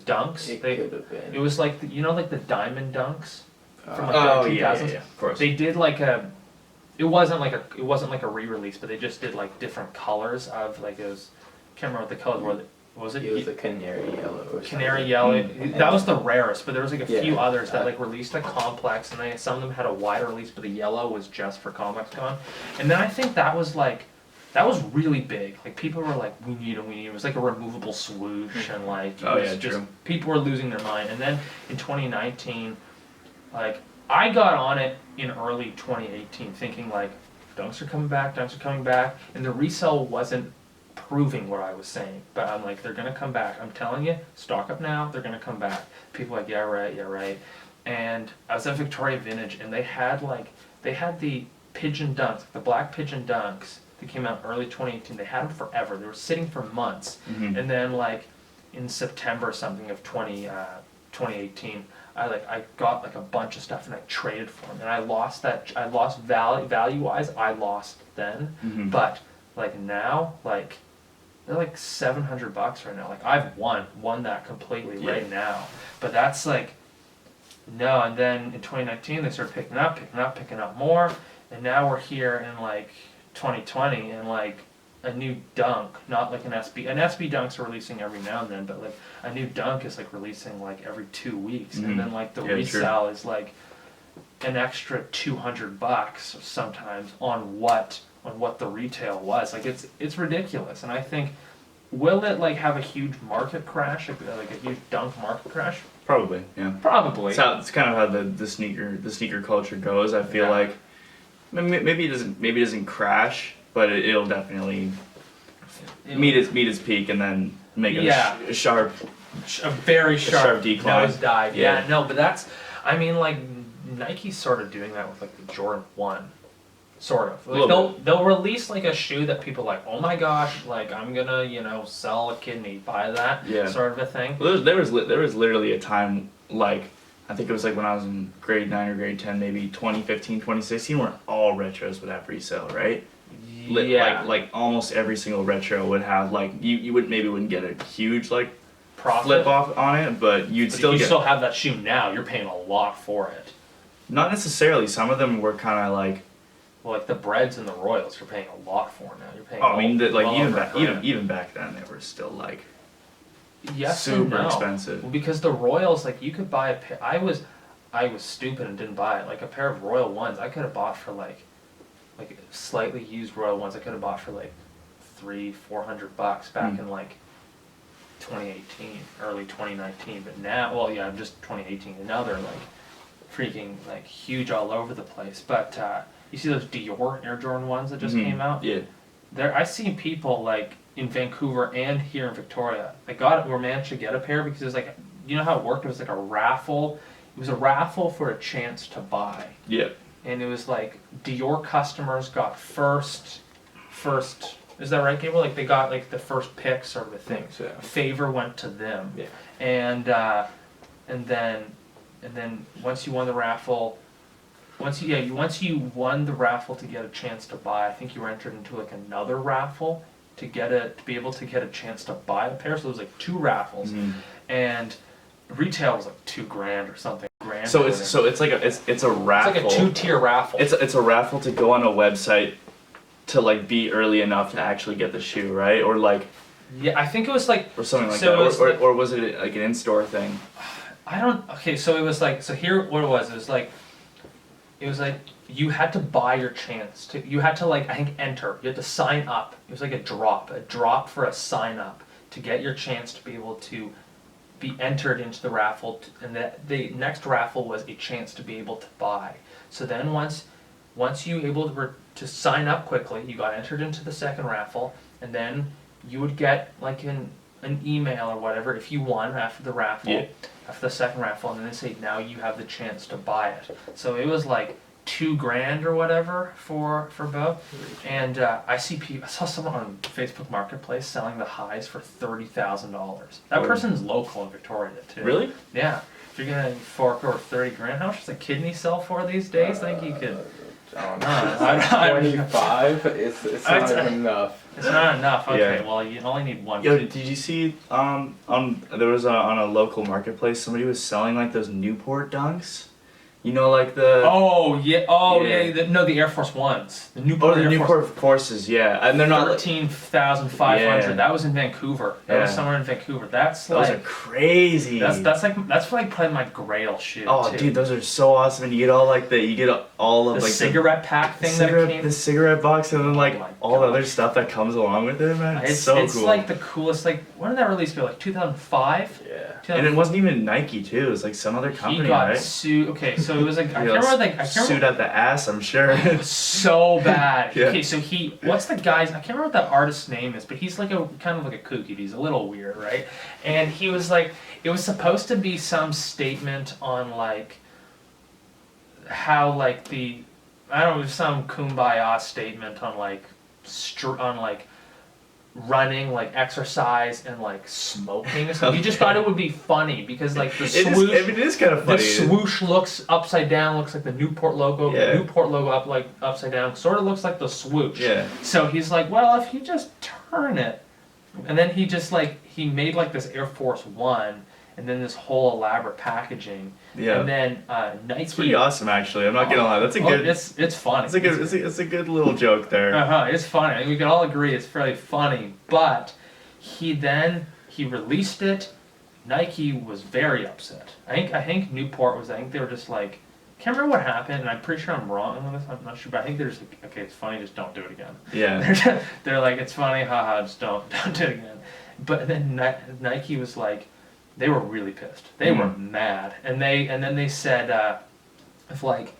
dunks? It could have been. It was like, like the diamond dunks from like the 2000s? Yeah, of course. They did like it wasn't like a re-release, but they just did like different colors of like it was. Can't remember what the colors were. Was it? It was a canary yellow. Canary yellow. That was the rarest, but there was like a few others that like released a complex, and some of them had a wider release, but the yellow was just for Complex Con. And then I think that was really big. Like people were like, we need them. It was like a removable swoosh, and like true. People were losing their mind. And then in 2019, like. I got on it in early 2018 thinking like, dunks are coming back, and the resale wasn't proving what I was saying. But I'm like, they're gonna come back. I'm telling you, stock up now, they're gonna come back. People are like, yeah right. And I was at Victoria Vintage and they had the Pigeon Dunks, the black Pigeon Dunks that came out early 2018. They had them forever. They were sitting for months. And then like in September or something of 2018, I got like a bunch of stuff and I traded for them and I lost value wise. I lost then, but like now, like they're like $700 right now. Like I've won that completely right now. But that's like no. And then in 2019 they started picking up more, and now we're here in like 2020 and like a new Dunk, not like an SB. An SB Dunks are releasing every now and then, but like a new Dunk is like releasing like every 2 weeks, and then like the resale is like an extra $200 sometimes on what the retail was. Like it's ridiculous, and I think will it like have a huge market crash, like a huge Dunk market crash? Probably, yeah. Probably. It's kind of how the sneaker culture goes. I feel like maybe it doesn't crash, but it'll definitely meet its peak and then make a sharp, a very sharp decline. Nosedive. Yeah, no, but that's, I mean, like Nike's sort of doing that with like the Jordan 1. Sort of. Like they'll release like a shoe that people are like, oh my gosh, like I'm gonna sell a kidney, buy that, sort of a thing. Well, there was literally a time, like I think it was like when I was in grade 9 or grade 10, maybe 2015, 2016, where all retros would have resale, right? Yeah. Like almost every single retro would have like you wouldn't get a huge like profit flip off on it, but you'd still still have that shoe now. You're paying a lot for it. Not necessarily. Some of them were kind of like. Well, like the Breads and the Royals, you're paying a lot for now. You're paying. Oh, I mean, even back then, they were still like. Yes super and no. expensive. Well, because the Royals, like you could buy a pair. I was stupid and didn't buy it. Like a pair of Royal Ones, I could have bought for like slightly used Royal Ones. I could have bought for like $300-400 back in like 2018, early 2019. But now, well, yeah, just 2018, and now they're like freaking like huge all over the place. But you see those Dior Air Jordan 1s that just came out? Yeah. I see people like in Vancouver and here in Victoria. They got it or managed to get a pair because it was like, you know how it worked? It was like a raffle. It was a raffle for a chance to buy. Yeah. And it was like Dior customers got first. Is that right, Gabriel? Like they got like the first pick sort of a thing. So, yeah. A favor went to them. Yeah. And then once you won the raffle. Once you won the raffle to get a chance to buy, I think you were entered into like another raffle to be able to get a chance to buy a pair. So it was like 2 raffles, and retail was like $2,000 or something. So it's like a raffle. It's like a 2-tier raffle. It's a raffle to go on a website to like be early enough to actually get the shoe, right? Or like. Yeah, I think it was like. Or something like that. Or was it like an in-store thing? Okay, so it was like here what it was. It was like you had to buy your chance. You had to like I think enter. You had to sign up. It was like a drop for a sign up to get your chance to be able to be entered into the raffle. And the next raffle was a chance to be able to buy. So then once you were able to sign up quickly, you got entered into the second raffle, and then you would get like an email or whatever if you won after the raffle. Yeah. After the second raffle, and then they say now you have the chance to buy it. So it was like $2,000 or whatever for both. And I saw someone on Facebook Marketplace selling the highs for $30,000. That person's local in Victoria too. Really? Yeah. If you're gonna fork over $30,000, how much does a kidney sell for these days? I think you could. I don't know. 25. It's not even enough. It's not enough. Okay, Yeah. well you only need one. Yo, did you see on a local marketplace somebody was selling like those Newport dunks? You know, like the. Oh yeah. Oh yeah. The Air Force Ones. The Newport. Oh, the Newport Forces. Yeah, and they're not. 13,500. Yeah. That was in Vancouver. That was somewhere in Vancouver. That's those like. are crazy. That's like probably my Grail shoe. Oh, too. dude, those are so awesome, and you get all of the like cigarette pack thing the cigarette box, and then like all the other stuff that comes along with it, man. It's so cool. It's like the coolest. Like when did that release go? Like 2005. Yeah. And it wasn't even Nike too. It was like some other company, He got right? sued. Okay, so it was like I can't remember. Sued at the ass, I'm sure. So bad. Yeah. Okay, so what's the guy's? I can't remember what that artist's name is, but he's like a kind of like a kooky. He's a little weird, right? And he was like, it was supposed to be some statement on like how like I don't know, some kumbaya statement on like running, like exercise, and like smoking. So he just thought it would be funny because like the swoosh. It is kind of funny. The swoosh looks upside down, looks like the Newport logo. Yeah. The Newport logo upside down, sort of looks like the swoosh. Yeah. So he's like, well, if you just turn it, and then he made like this Air Force One, and then this whole elaborate packaging. Yeah. And then Nike. It's pretty awesome, actually. I'm not gonna lie. That's a good. It's funny. It's a good little joke there. It's funny. I think we can all agree it's fairly funny. But he released it. Nike was very upset. I think Newport was. I think they were just like, can't remember what happened, and I'm pretty sure I'm wrong on this. I'm not sure, but I think they're just like, okay, it's funny, just don't do it again. Yeah. They're like, it's funny, haha, just don't do it again. But then Nike was like, they were really pissed. They were mad, and then they said, if like,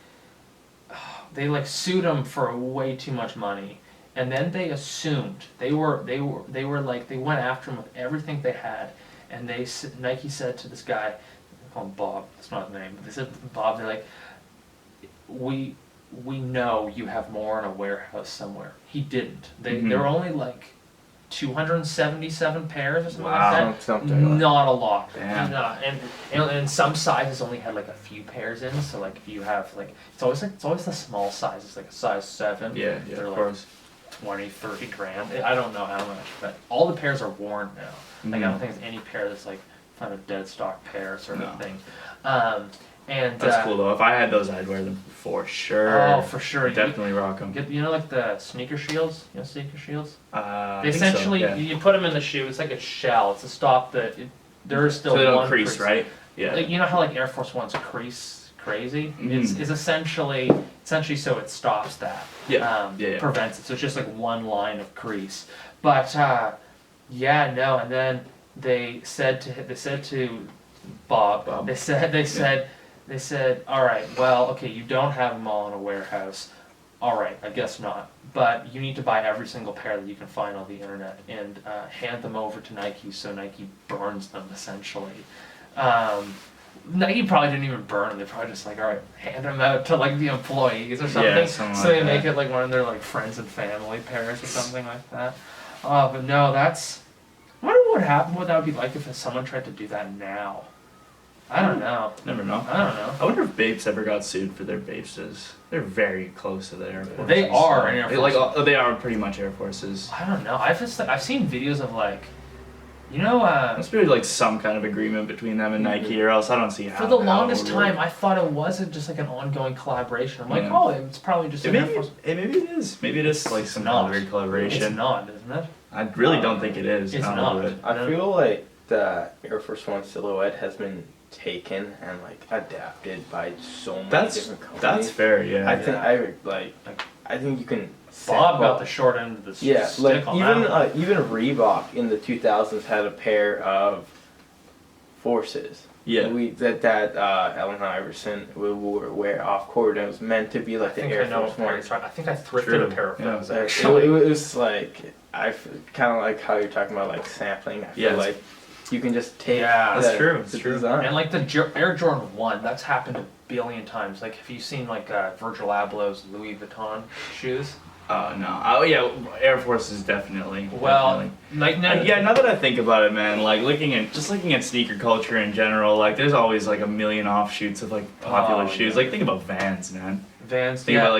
they like sued them for way too much money, and then they assumed they were like they went after him with everything they had, and Nike said to this guy, they call him Bob. That's not his name. But they said Bob. They're like, we know you have more in a warehouse somewhere. He didn't. There were only like 277 pairs or something like that. Something Not a lot. Damn. And some sizes only had like a few pairs in. So like if you have like it's always the small size. It's like a size 7. Yeah, They're of like course. 20, 30 grand. I don't know how much, but all the pairs are worn now. Like I don't think there's any pair that's like kind of dead stock pair sort of thing. And that's cool though. If I had those, I'd wear them for sure. Oh, for sure. I'd definitely rock them. You know, like the sneaker shields. You know, sneaker shields. They Essentially, so, you put them in the shoe. It's like a shell. It's to stop there is still so they don't one crease, right? Yeah. Like, you know how like Air Force Ones crease crazy. It's essentially so it stops that. Prevents it. So it's just like one line of crease. But and then they said to Bob. They said, all right, well, okay, you don't have them all in a warehouse. All right, I guess not. But you need to buy every single pair that you can find on the internet and hand them over to Nike so Nike burns them, essentially. Nike probably didn't even burn them. They probably just like, all right, hand them out to like the employees or something. Yeah, something so like they that. make it like one of their like friends and family pairs or something like that. But no, that's... I wonder what that would be like if someone tried to do that now. I don't know. Never know. I don't know. I wonder if Bapes ever got sued for their bases. They're very close to the Air Forces. They are an Air Force. They are pretty much Air Forces. I don't know. I've seen videos of like, you know, must be like some kind of agreement between them and Nike, or else I don't see how. For the longest time, I thought it wasn't just like an ongoing collaboration. I'm like, oh, it's probably just an Air Force. Maybe it is. Maybe it is like some kind of weird collaboration. It's not, isn't it? I really don't think it is. It's not. I feel like the Air Force One silhouette has been taken and like adapted by so many different companies. That's fair, yeah. I think you can. Bob got the short end of the stick on that. Even Reebok in the 2000s had a pair of Forces. Yeah. Allen Iverson would wear off court, and it was meant to be like the Air Force Ones. I think I thrifted a pair of those. Actually, it was like kind of like how you're talking about like sampling. I feel like you can just take. Yeah, that's true. It's true. Design. And like the Air Jordan 1, that's happened a billion times. Like, have you seen like Virgil Abloh's Louis Vuitton shoes? No. Oh yeah, Air Force is definitely. Well, definitely. Now that I think about it, man, like looking at sneaker culture in general, like there's always like a million offshoots of like popular shoes. Like think about Vans, man. Vans. Think about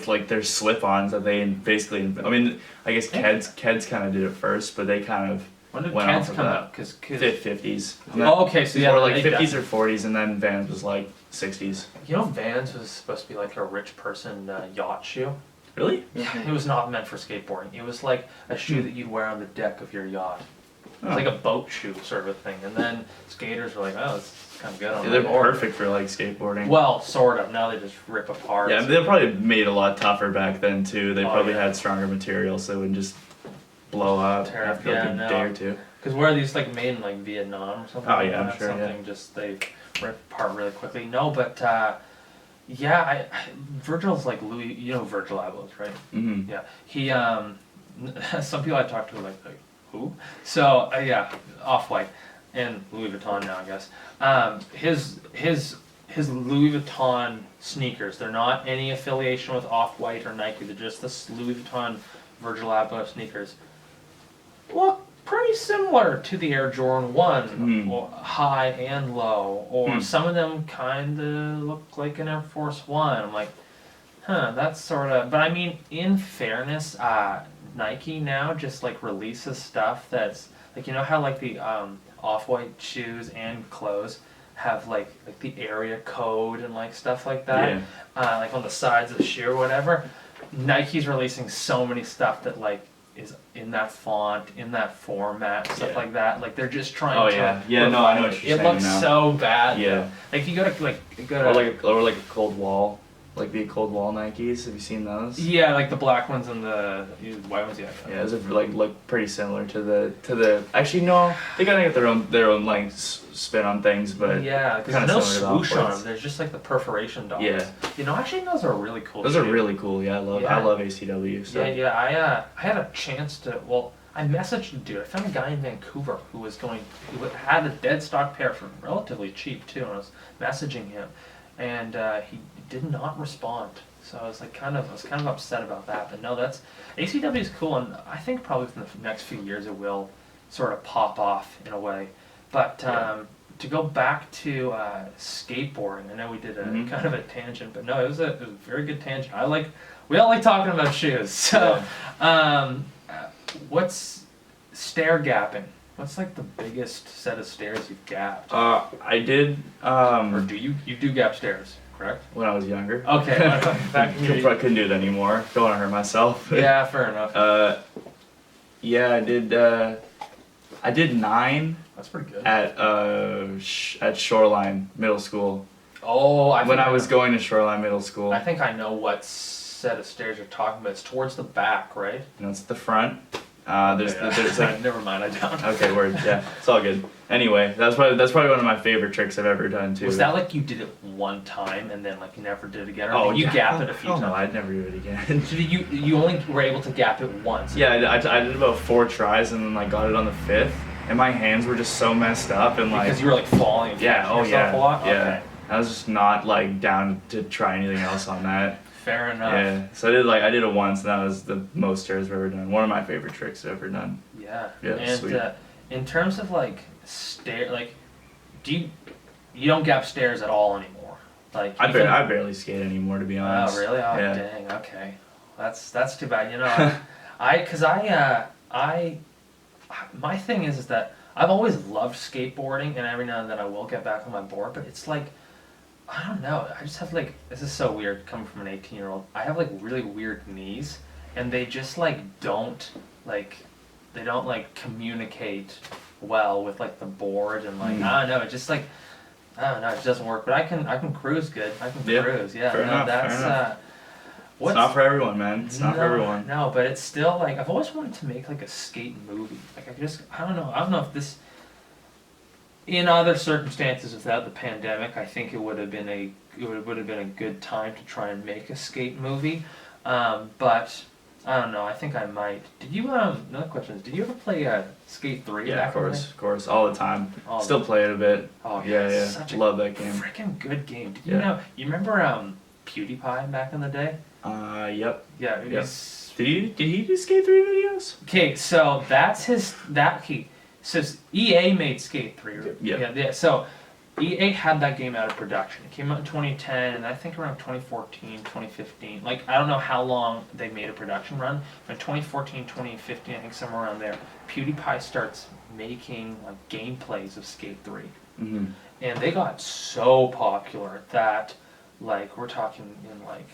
like their slip-ons that they basically. I mean, I guess Keds kind of did it first, but they kind of. When did went Keds off of come that. out? Cause 50s. Oh, okay, so yeah, or like 50s or 40s, and then Vans was like 60s. You know, Vans was supposed to be like a rich person yacht shoe. Really? Yeah, it was not meant for skateboarding. It was like a shoe that you'd wear on the deck of your yacht. It's like a boat shoe sort of a thing. And then skaters were like, oh, it's kind of good on they're perfect for like skateboarding. Well, sort of. Now they just rip apart. Yeah, they probably made it a lot tougher back then too. They probably had stronger materials, so it wouldn't just blow up after like a day or two. Because where are these like made in like Vietnam or something? Oh yeah, I'm sure. Something just they rip apart really quickly. No, but Virgil's like Louis. You know Virgil Abloh, right? Mm-hmm. Yeah, he. Some people I talked to were like who? So Off-White and Louis Vuitton now, I guess. His Louis Vuitton sneakers. They're not any affiliation with Off-White or Nike. They're just the Louis Vuitton Virgil Abloh sneakers. Look pretty similar to the Air Jordan 1, or high and low, or some of them kind of look like an Air Force 1. I'm like, that's sort of, but I mean, in fairness, Nike now just like releases stuff that's, like, you know how like the off-white shoes and clothes have like the area code and like stuff like that, like on the sides of the shoe or whatever. Nike's releasing so many stuff that like is in that font, in that format, stuff like that. Like they're just trying to. No, I know what you're saying. It looks now. so bad. Yeah. Though. Like you go to or like a cold wall. Like the cold wall Nikes, have you seen those? Yeah, like the black ones and the white ones. Yeah. Yeah, those are like look pretty similar to the. Actually, no, they gotta get their own like spin on things, but yeah, because there's no swoosh on them. There's just like the perforation dots. Yeah. You know, actually, those are really cool. Those are really cool. Yeah, I love ACW. So. Yeah. I had a chance to. Well, I messaged a dude. I found a guy in Vancouver who had a dead stock pair for relatively cheap too, and I was messaging him, and he did not respond. So I was like kind of upset about that. But no, ACW is cool, and I think probably within the next few years it will sort of pop off in a way. But to go back to skateboarding, I know we did a kind of a tangent, but no, it was a very good tangent. We all like talking about shoes. So, what's stair gapping? What's like the biggest set of stairs you've gapped? I did. Or do you do gap stairs? Correct. When I was younger. Okay. I couldn't do it anymore. Don't want to hurt myself. Yeah, fair enough. Yeah, I did 9. That's pretty good. At Shoreline Middle School. Oh, when I was going to Shoreline Middle School. I think I know what set of stairs you're talking about. It's towards the back, right? No, it's at the front. There's never mind, I don't. Okay, word. Yeah, it's all good. Anyway, that's probably one of my favorite tricks I've ever done too. Was that like you did it one time and then like you never did it again, or did you gap it a few times? No, I'd never do it again. So you only were able to gap it once? Yeah, I did about 4 tries and then like got it on the 5th, and my hands were just so messed up and like. Because you were like falling. Yeah. Oh yeah. A lot? Yeah. Okay. I was just not like down to try anything else on that. Fair enough. Yeah, so I did it once, and that was the most stairs I've ever done. One of my favorite tricks I've ever done. Yeah. Yeah, and sweet. In terms of like you don't gap stairs at all anymore? Like I barely skate anymore, to be honest. Oh really? Oh yeah. Dang. Okay. That's too bad. You know, my thing is that I've always loved skateboarding, and every now and then I will get back on my board, but it's like. I don't know. I just have like, this is so weird coming from an 18-year-old. I have like really weird knees, and they just like don't communicate well with like the board, and like I don't know. It just like I don't know. It doesn't work. But I can cruise good. I can cruise. Yeah. Fair enough. That's it's not for everyone, man. It's not for everyone. No, but it's still like I've always wanted to make like a skate movie. Like I don't know if this. In other circumstances, without the pandemic, I think it would have been a good time to try and make a skate movie. But I don't know. I think I might. Did you another question is, did you ever play Skate 3? Yeah, of course, all the time. Still play it a bit. Oh yeah. Such Love that game. Freaking good game. Did you know? You remember PewDiePie back in the day? Yep. Yeah. Yep. Did he do Skate 3 videos? Okay, so that's So EA made Skate 3. Yeah. So EA had that game out of production. It came out in 2010, and I think around 2014, 2015. Like, I don't know how long they made a production run, but in 2014, 2015, I think somewhere around there, PewDiePie starts making like gameplays of Skate 3. Mm-hmm. And they got so popular that, like, we're talking in like,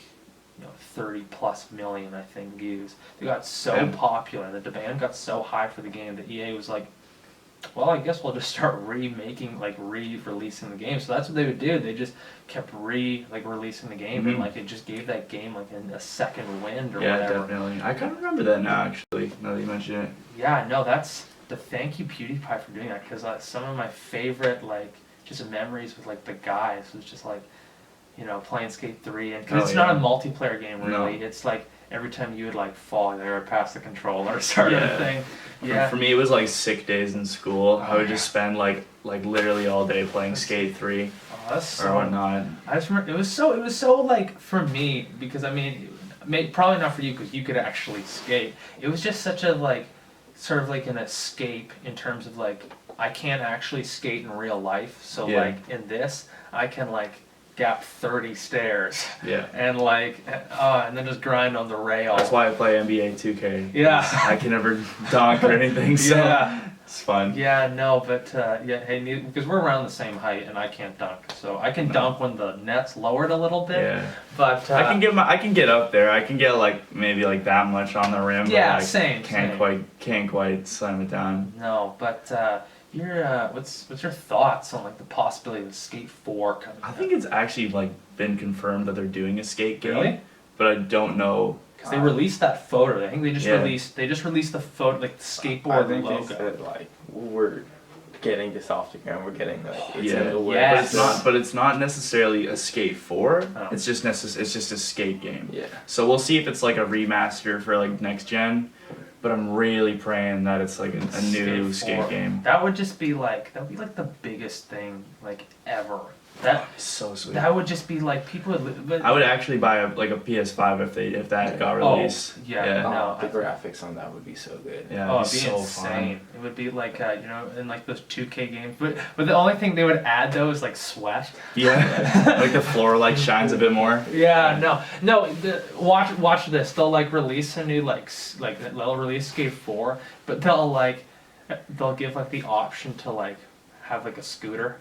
30 plus million, I think, views. They got so popular, the demand got so high for the game that EA was like, well, I guess we'll just start re-releasing the game. So that's what they would do. They just kept releasing the game, and like it just gave that game like a second wind or whatever. Yeah, definitely. I kind of remember that now, actually. Now that you mention it. Yeah, no, that's the thank you PewDiePie for doing that, because some of my favorite like just memories with like the guys was just like playing Skate 3, and because it's not a multiplayer game really. No. It's like every time you would like fall, they would pass the controller sort of thing. Yeah. For me, it was like sick days in school. I would just spend like literally all day playing Skate 3 or whatnot. I just remember it was so like for me, because I mean, probably not for you because you could actually skate. It was just such a like sort of like an escape in terms of like I can't actually skate in real life, so like in this I can like gap 30 stairs. Yeah. And like, and then just grind on the rail. That's why I play NBA 2K. Yeah. I can never dunk or anything. So. Yeah. It's fun. Yeah, no, but yeah, hey, because we're around the same height, and I can't dunk, so I can dunk when the net's lowered a little bit. Yeah. But I can get up there. I can get like maybe like that much on the rim. Yeah, but I same. Can't quite slam it down. No, but what's your thoughts on like the possibility of Skate 4 coming? I think it's actually like been confirmed that they're doing a skate game. Really? But I don't know. Because they released that photo. I think they just Yeah. released the photo, like the skateboard I think logo. they said like we're getting this off the ground. We're getting like it's Yeah. in the works. Yes. But it's not necessarily a Skate 4. Oh. It's just it's just a skate game. Yeah. So we'll see if it's like a remaster for like next gen. But I'm really praying that it's like a new skate game. That would be like the biggest thing like ever. That So sweet. that would just be like people would. I would actually buy a PS5 if that got released. yeah. No, the I- graphics on that would be so good. Yeah, Oh, it'd it'd be be so insane. fun. It would be like in like those 2K games. But the only thing they would add though is like sweat. Yeah, like the floor like shines a bit more. Yeah, no. Watch this. They'll like release a new they'll release Skate 4, but they'll give like the option to like have like a scooter.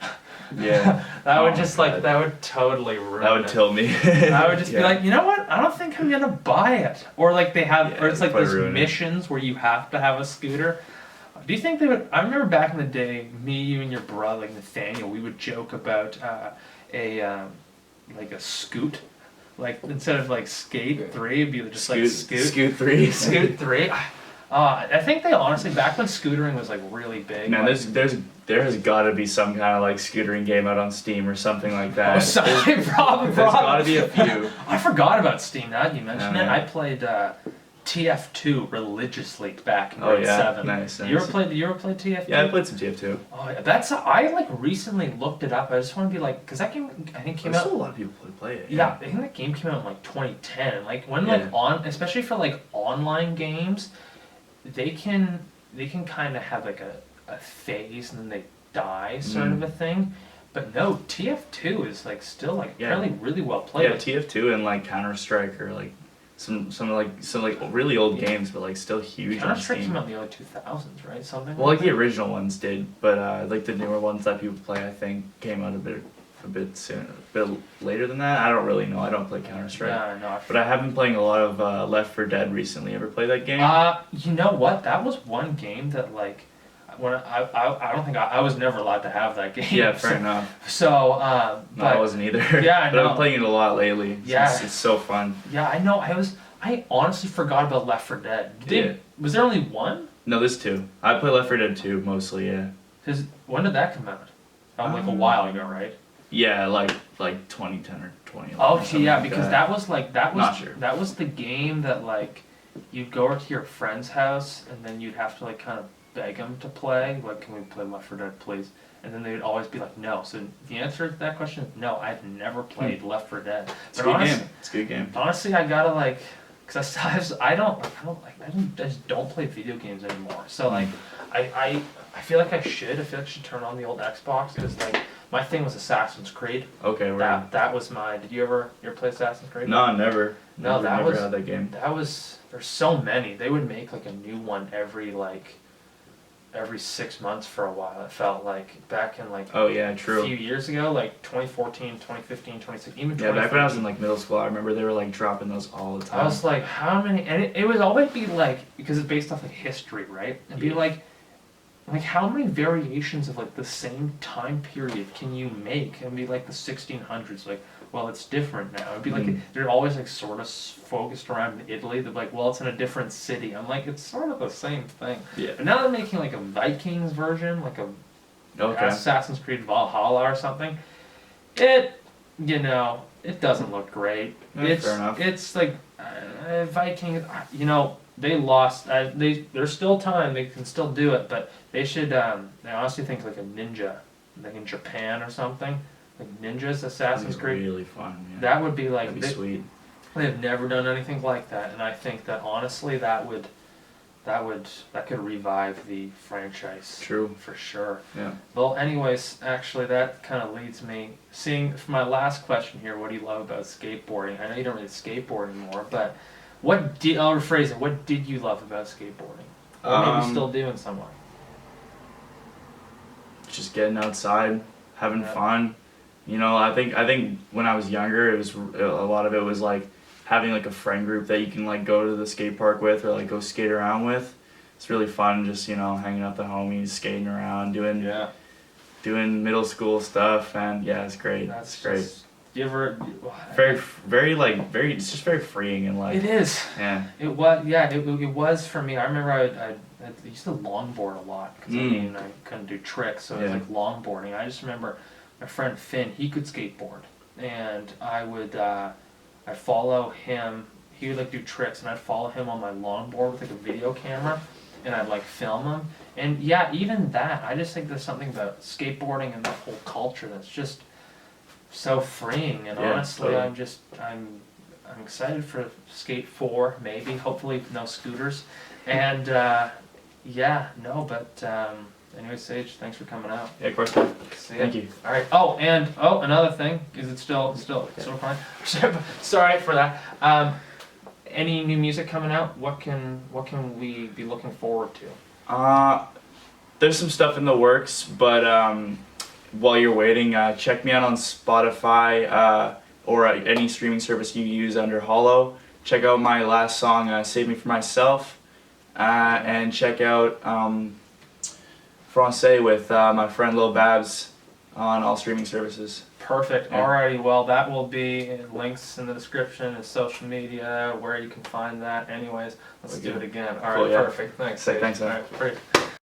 Yeah, That would Oh, just God. that would totally ruin that would it. tilt me. I would just be Yeah. like, you know what? I don't think I'm gonna buy it. Or like they have, Yeah, or it's like it'd those ruin it. missions where you have to have a scooter. Do you think they would? I remember back in the day, me, you, and your brother, like Nathaniel, we would joke about like a scoot, like instead of like Skate 3, it'd be just like Scoot 3. Scoot 3. I think they honestly back when scootering was like really big. Man, like, there has got to be some kind of like scootering game out on Steam or something like that. Oh, sorry, probably. There's got to be a few. I forgot about Steam. Now that you mentioned Oh, it, yeah. I played TF2 religiously back in Oh, grade yeah. 7. Nice, You ever nice. played? You ever played TF2? Yeah, I played some TF2. Oh, yeah. I like recently looked it up. I just want to be like, because that game I think came There's out. still a lot of people who play it. Yeah, I think that game came out in like 2010. Like when Yeah. especially for like online games, they can kind of have like a phase and then they die sort of a thing. But no, TF2 is like still like Yeah. apparently really well played. Yeah, Like, TF2 and like Counter Strike or like some really old games, but like still huge on Counter Strike Steam. came out in the early 2000s, right? Something. Well, like that? the original ones did, but like the newer ones that people play, I think came out a bit soon, a bit later than that. I don't really know. I don't play Counter Strike. Yeah, no. But I have been playing a lot of Left 4 Dead recently. Ever play that game? You know what? That was one game that like when I don't think I was never allowed to have that game. Yeah, fair enough. So, No, but I wasn't either. Yeah, I but know. I'm playing it a lot lately. Yeah. It's so fun. yeah, I know. I honestly forgot about Left 4 Dead. Yeah. Was there only one? No, there's 2. I play Left 4 Dead 2 mostly, yeah. Because when did that come out? Like a while ago, right? Yeah, like 2010 or 2011. Oh, or something yeah, like because that was Not sure. that was the game that like you'd go over to your friend's house and then you'd have to like kind of beg them to play. Like, can we play Left 4 Dead, please? And then they would always be like, no. So the answer to that question is no. I've never played Left 4 Dead. It's a good game. It's a good game. Honestly, I gotta like, cause I just don't play video games anymore. So like, I feel like I should. I feel like I should turn on the old Xbox because like my thing was Assassin's Creed. Okay, we're That was my. Did you ever play Assassin's Creed? No, never. No, that never was had that game. that was. There's so many. They would make like a new one every 6 months for a while. It felt like back in like Oh yeah, a true. few years ago, like 2014, 2015, 2016, even Yeah, back when I was in 2015. like middle school, I remember they were like dropping those all the time. I was like, how many? And it would always be like, because it's based off like history, right? It'd be Yeah. like how many variations of like the same time period can you make? It'd be like the 1600s, like, well, it's different now. It'd be like, they're always like sort of focused around Italy. They're like, well, it's in a different city. I'm like, it's sort of the same thing. Yeah. But now they're making like a Vikings version, like a Okay. Assassin's Creed Valhalla or something. It doesn't look great. Yeah, fair enough. It's like Vikings. They lost. There's still time. They can still do it, but they should. I honestly think like a ninja, like in Japan or something, like ninjas Assassin's That'd be Creed. really fun. Yeah. That would be like That'd be sweet. they've never done anything like that, and I think that honestly that could revive the franchise. True. For sure. Yeah. Well, anyways, actually, that kind of leads me. For my last question here, what do you love about skateboarding? I know you don't really skateboard anymore, but I'll rephrase it. What did you love about skateboarding? Or maybe still do in some way? just getting outside, having Yeah. fun. You know, I think when I was younger, it was a lot of it was like having like a friend group that you can like go to the skate park with or like go skate around with. It's really fun, just, you know, hanging out with the homies, skating around, doing middle school stuff, and yeah, it's great. That's it's great. just, you ever It's just very freeing and like. It is. Yeah. It was, yeah, it was for me. I remember I used to longboard a lot because I mean I couldn't do tricks, so it was like longboarding. I just remember my friend Finn, he could skateboard, and I would I'd follow him. He would like do tricks, and I'd follow him on my longboard with like a video camera, and I'd like film him. And yeah, even that, I just think there's something about skateboarding and that whole culture that's just so freeing. And honestly, totally. I'm excited for Skate 4, maybe, hopefully no scooters. And anyway, Sage, thanks for coming out. Yeah, of course. See ya. Thank you. All right. Oh, and another thing, is it still fine? Sorry for that. Any new music coming out? What can we be looking forward to? There's some stuff in the works, but while you're waiting, check me out on Spotify or any streaming service you use under Hollow. Check out my last song, Save Me For Myself, and check out Francais with my friend Lil Babs on all streaming services. Perfect. Yeah. Alrighty, well that will be in links in the description and social media, where you can find that. Anyways, let's do it again. Alright, Cool, yeah. perfect. Thanks. Thanks, man. Alright, great.